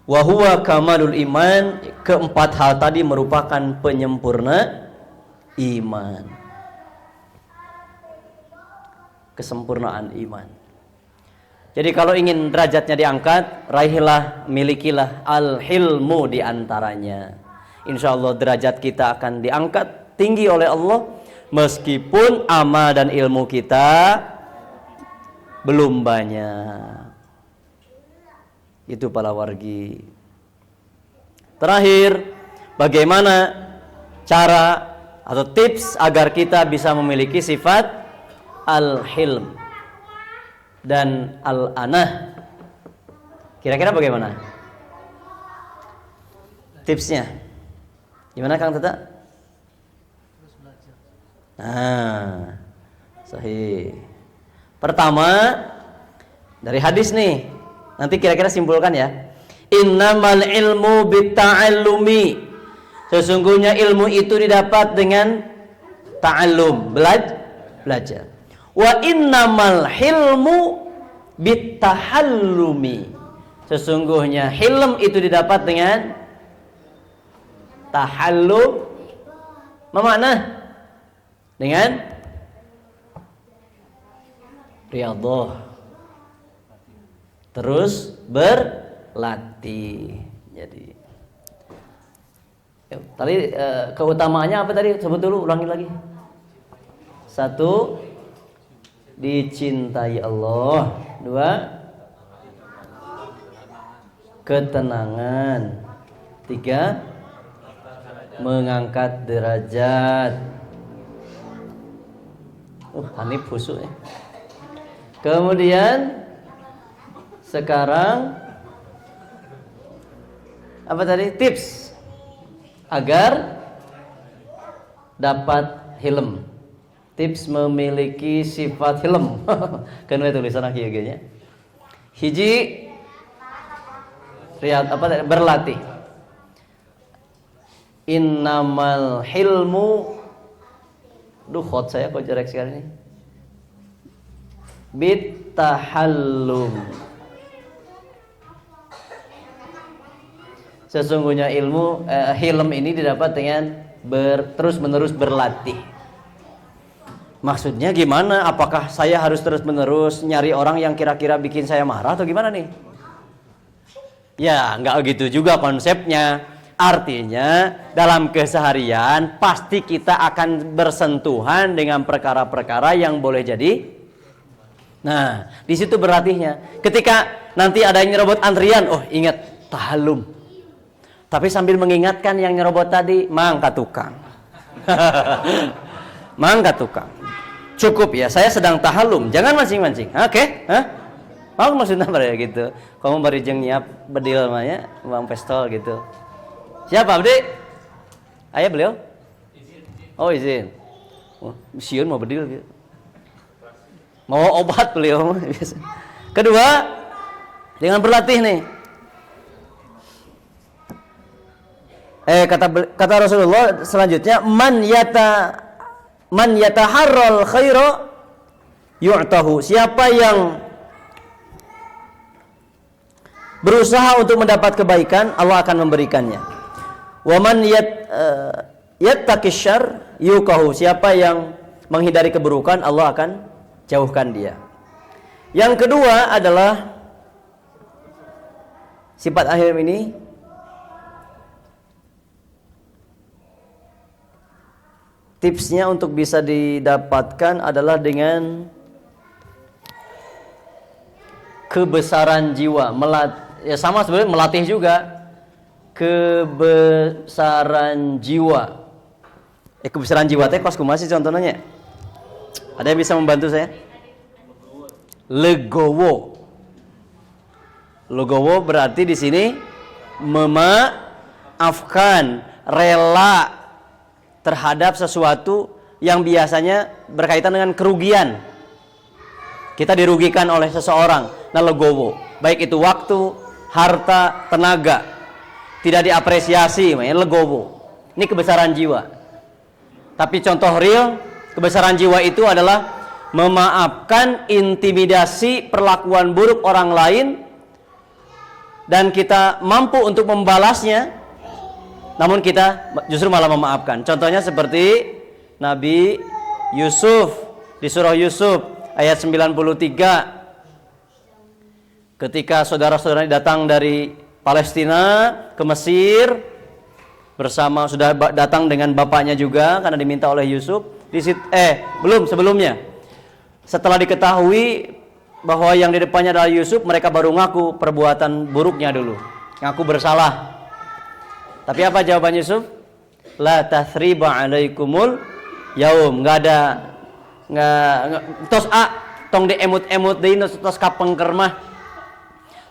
Wa huwa kamalul iman, keempat hal tadi merupakan penyempurna iman. Kesempurnaan iman. Jadi kalau ingin derajatnya diangkat, raihlah, milikilah al-hilmu diantaranya. Insya Allah derajat kita akan diangkat tinggi oleh Allah, meskipun amal dan ilmu kita belum banyak. Itu para wargi. Terakhir, bagaimana cara atau tips agar kita bisa memiliki sifat al-hilm dan al-anah? Kira-kira bagaimana tipsnya? Gimana Kang Tata? Terus belajar. Nah, sahih. Pertama, dari hadis nih. Nanti kira-kira simpulkan ya. Innamal ilmu bitta'allumi. Sesungguhnya ilmu itu didapat dengan ta'allum, belajar. Wa innamal hilmu bittahallumi. Sesungguhnya hilm itu didapat dengan tahallum. Memakna dengan riyadhah, terus berlatih. Jadi tadi keutamaannya apa tadi? Sebut dulu, ulangi lagi. 1, dicintai Allah. 2, ketenangan. 3, mengangkat derajat. Hanif khusyuk ya. Kemudian sekarang apa tadi? Tips agar dapat hilm. Tips memiliki sifat hilm. Kan ada tulisan akhirnya. Hiji, riyad apa tadi? Berlatih. Innamal hilmu, khot saya kok jelek sekali ini. Bittahallum. Sesungguhnya hilm ini didapat dengan terus-menerus berlatih. Maksudnya gimana? Apakah saya harus terus-menerus nyari orang yang kira-kira bikin saya marah atau gimana nih? Ya, enggak gitu juga konsepnya. Artinya dalam keseharian pasti kita akan bersentuhan dengan perkara-perkara yang boleh jadi. Nah, di situ berlatihnya. Ketika nanti ada yang nyerobot antrian, ingat tahallum. Tapi sambil mengingatkan yang nyerobot tadi, mangka tukang. Mangka tukang. Cukup ya, saya sedang tahallum, jangan mancing-mancing. Oke? Mau maksudnya apa ya gitu. Kamu bari jeung nyiap bedil mah ya, Bang Pestol gitu. Siapa abdi? Ayah beliau? Oh izin. Siun mau bedil gitu. Mau obat beliau. Kedua, dengan berlatih nih. Kata Rasulullah selanjutnya, man yataharral khaira yu'tahu. Siapa yang berusaha untuk mendapat kebaikan, Allah akan memberikannya. Wa man yattaqis syarr yuqahu. Siapa yang menghindari keburukan, Allah akan jauhkan dia. Yang kedua adalah Sifat al-hilm ini tipsnya untuk bisa didapatkan adalah dengan kebesaran jiwa. Ya sama sebenarnya melatih juga kebesaran jiwa. Kebesaran jiwa teh kos kumaha sih contohnya? Ada yang bisa membantu saya? Legowo. Legowo berarti di sini memaafkan, rela terhadap sesuatu yang biasanya berkaitan dengan kerugian. Kita dirugikan oleh seseorang, nah legowo, baik itu waktu, harta, tenaga, tidak diapresiasi, makanya legowo. Ini kebesaran jiwa. Tapi contoh real kebesaran jiwa itu adalah memaafkan intimidasi perlakuan buruk orang lain dan kita mampu untuk membalasnya, namun kita justru malah memaafkan. Contohnya seperti Nabi Yusuf di surah Yusuf ayat 93, ketika saudara-saudara datang dari Palestina ke Mesir bersama, sudah datang dengan bapaknya juga karena diminta oleh Yusuf. Belum sebelumnya, setelah diketahui bahwa yang di depannya adalah Yusuf, mereka baru ngaku perbuatan buruknya dulu, ngaku bersalah. Tapi apa jawaban Yusuf? La tathriba alaikumul yaum. Enggak ada tos tong diemut-emut deui tos kapengker mah.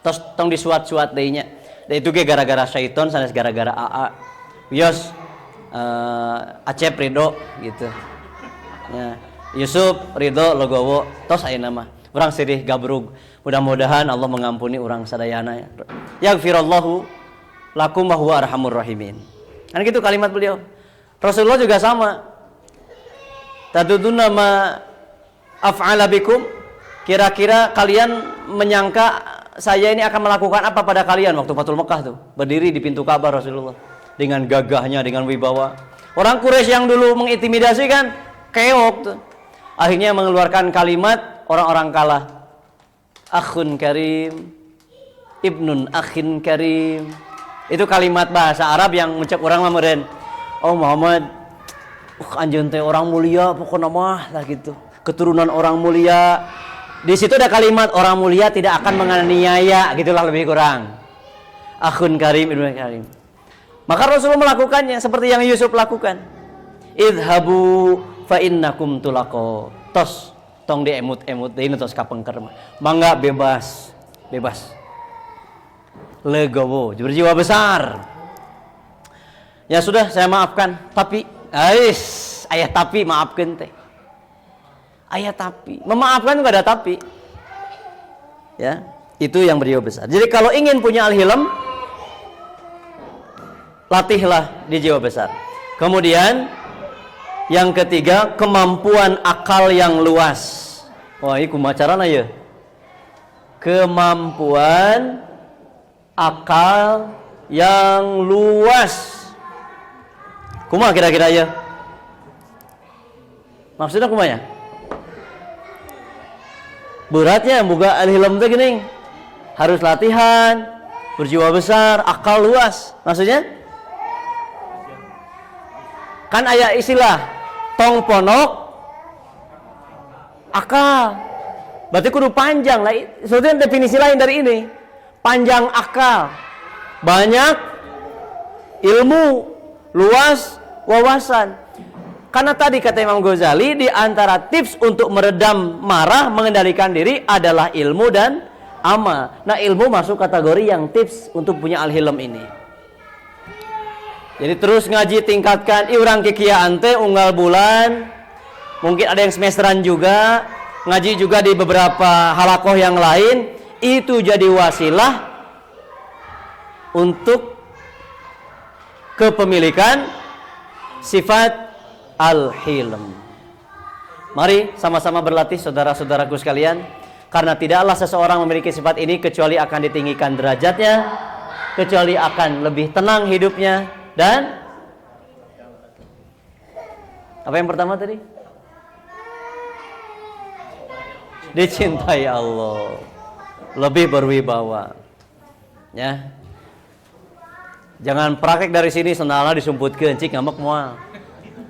Tos tong disuat-suat deui nya. Da itu ge gara-gara syaiton sanes gara-gara AA. Wios Acep ridho gitu. Ya, Yusuf ridho logowo tos ayeuna mah. Urang sedih gabrug. Mudah-mudahan Allah mengampuni urang sadayana. Yaghfirallahu lakum wa huwa arhamur rahimin. Kan gitu kalimat beliau. Rasulullah juga sama. Taduduna ma af'ala bikum. Kira-kira kalian menyangka saya ini akan melakukan apa pada kalian waktu Fathul Mekah tuh. Berdiri di pintu Ka'bah Rasulullah dengan gagahnya, dengan wibawa. Orang Quraisy yang dulu mengintimidasi kan keok tuh. Akhirnya mengeluarkan kalimat orang-orang kalah. Akhun karim, ibnun akhin karim. Itu kalimat bahasa Arab yang mencek orang mah meureun. Oh Muhammad, anjeun teh orang mulia pokokna mah lah gitu. Keturunan orang mulia. Di situ ada kalimat orang mulia tidak akan menganiaya, gitulah lebih kurang. Akhun karim, ibnun karim. Maka Rasulullah melakukannya seperti yang Yusuf lakukan. Idhabu fa innakum tulaqo. Tos tong diemut-emut deui tos kapengker mah. Mangga bebas. Legowo, berjiwa besar. Ya sudah, saya maafkan. Tapi ayah tapi maafkan teh. Ayah tapi. Memaafkan enggak ada tapi. Ya, itu yang berjiwa besar. Jadi kalau ingin punya al-hilm, latihlah di jiwa besar. Kemudian yang ketiga, kemampuan akal yang luas. Wah, ini kumaha carana ya? Kemampuan akal yang luas. Kumaha kira-kira ya? Maksudnya kumaha ya? Beratnya boga al-hilm teh geuning. Harus latihan, berjiwa besar, akal luas. Maksudnya? Kan aya istilah tong ponok akal. Berarti kudu panjang lah. Sebetulnya definisi lain dari ini. Panjang akal, banyak ilmu, luas wawasan. Karena tadi kata Imam Ghazali, di antara tips untuk meredam marah, mengendalikan diri adalah ilmu dan amal. Nah, ilmu masuk kategori yang tips untuk punya al-hilm ini. Jadi terus ngaji tingkatkan, urang kikiaan teh unggal bulan. Mungkin ada yang semesteran juga, ngaji juga di beberapa halakoh yang lain. Itu jadi wasilah untuk kepemilikan sifat al-hilm. Mari sama-sama berlatih saudara-saudaraku sekalian, karena tidaklah seseorang memiliki sifat ini kecuali akan ditinggikan derajatnya, kecuali akan lebih tenang hidupnya, dan apa yang pertama tadi? Dicintai Allah, lebih berwibawa. Ya. Jangan praktek dari sini sendalnya disumputkeun cik ngambek moal.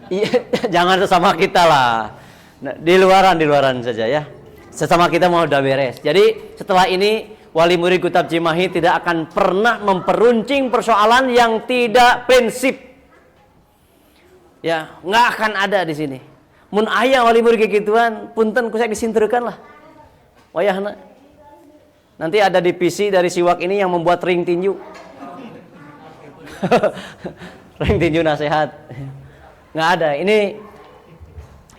Iya, jangan sesama kita lah. Nah, di luaran saja ya. Sesama kita mau udah beres. Jadi setelah ini wali murid Kitab Cimahi tidak akan pernah memperuncing persoalan yang tidak prinsip. Ya, nggak akan ada di sini. Mun aya wali murid kegituan, punten kusak disinterkeun lah. Wayahna. Nanti ada divisi dari siwak ini yang membuat ring tinju. Ring tinju nasihat. Nggak ada. Ini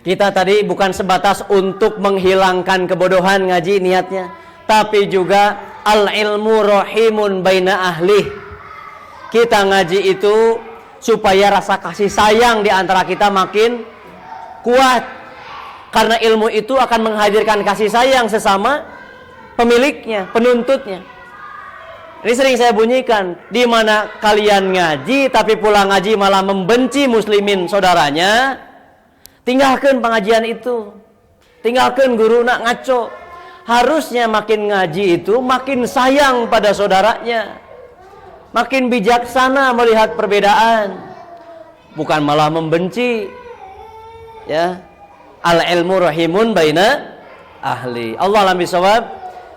kita tadi bukan sebatas untuk menghilangkan kebodohan ngaji niatnya, tapi juga al-ilmu rahimun baina ahli. Kita ngaji itu supaya rasa kasih sayang di antara kita makin kuat. Karena ilmu itu akan menghadirkan kasih sayang sesama pemiliknya, penuntutnya. Ini sering saya bunyikan, di mana kalian ngaji tapi pulang ngaji malah membenci muslimin saudaranya, tinggalkan pengajian itu. Tinggalkan guru nak ngaco. Harusnya makin ngaji itu makin sayang pada saudaranya. Makin bijaksana melihat perbedaan. Bukan malah membenci. Ya. Al-ilmu rahimun baina ahli. Allah alam bisawab.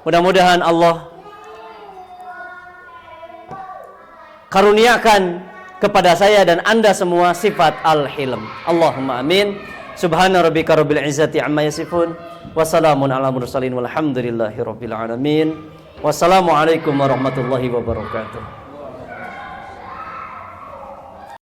Mudah-mudahan Allah karuniakan kepada saya dan anda semua sifat al-hilm. Allahumma amin. Subhana rabbika rabbil izzati amma yasifun. Wassalamun ala mursalin walhamdulillahi rabbil alamin. Wassalamualaikum warahmatullahi wabarakatuh.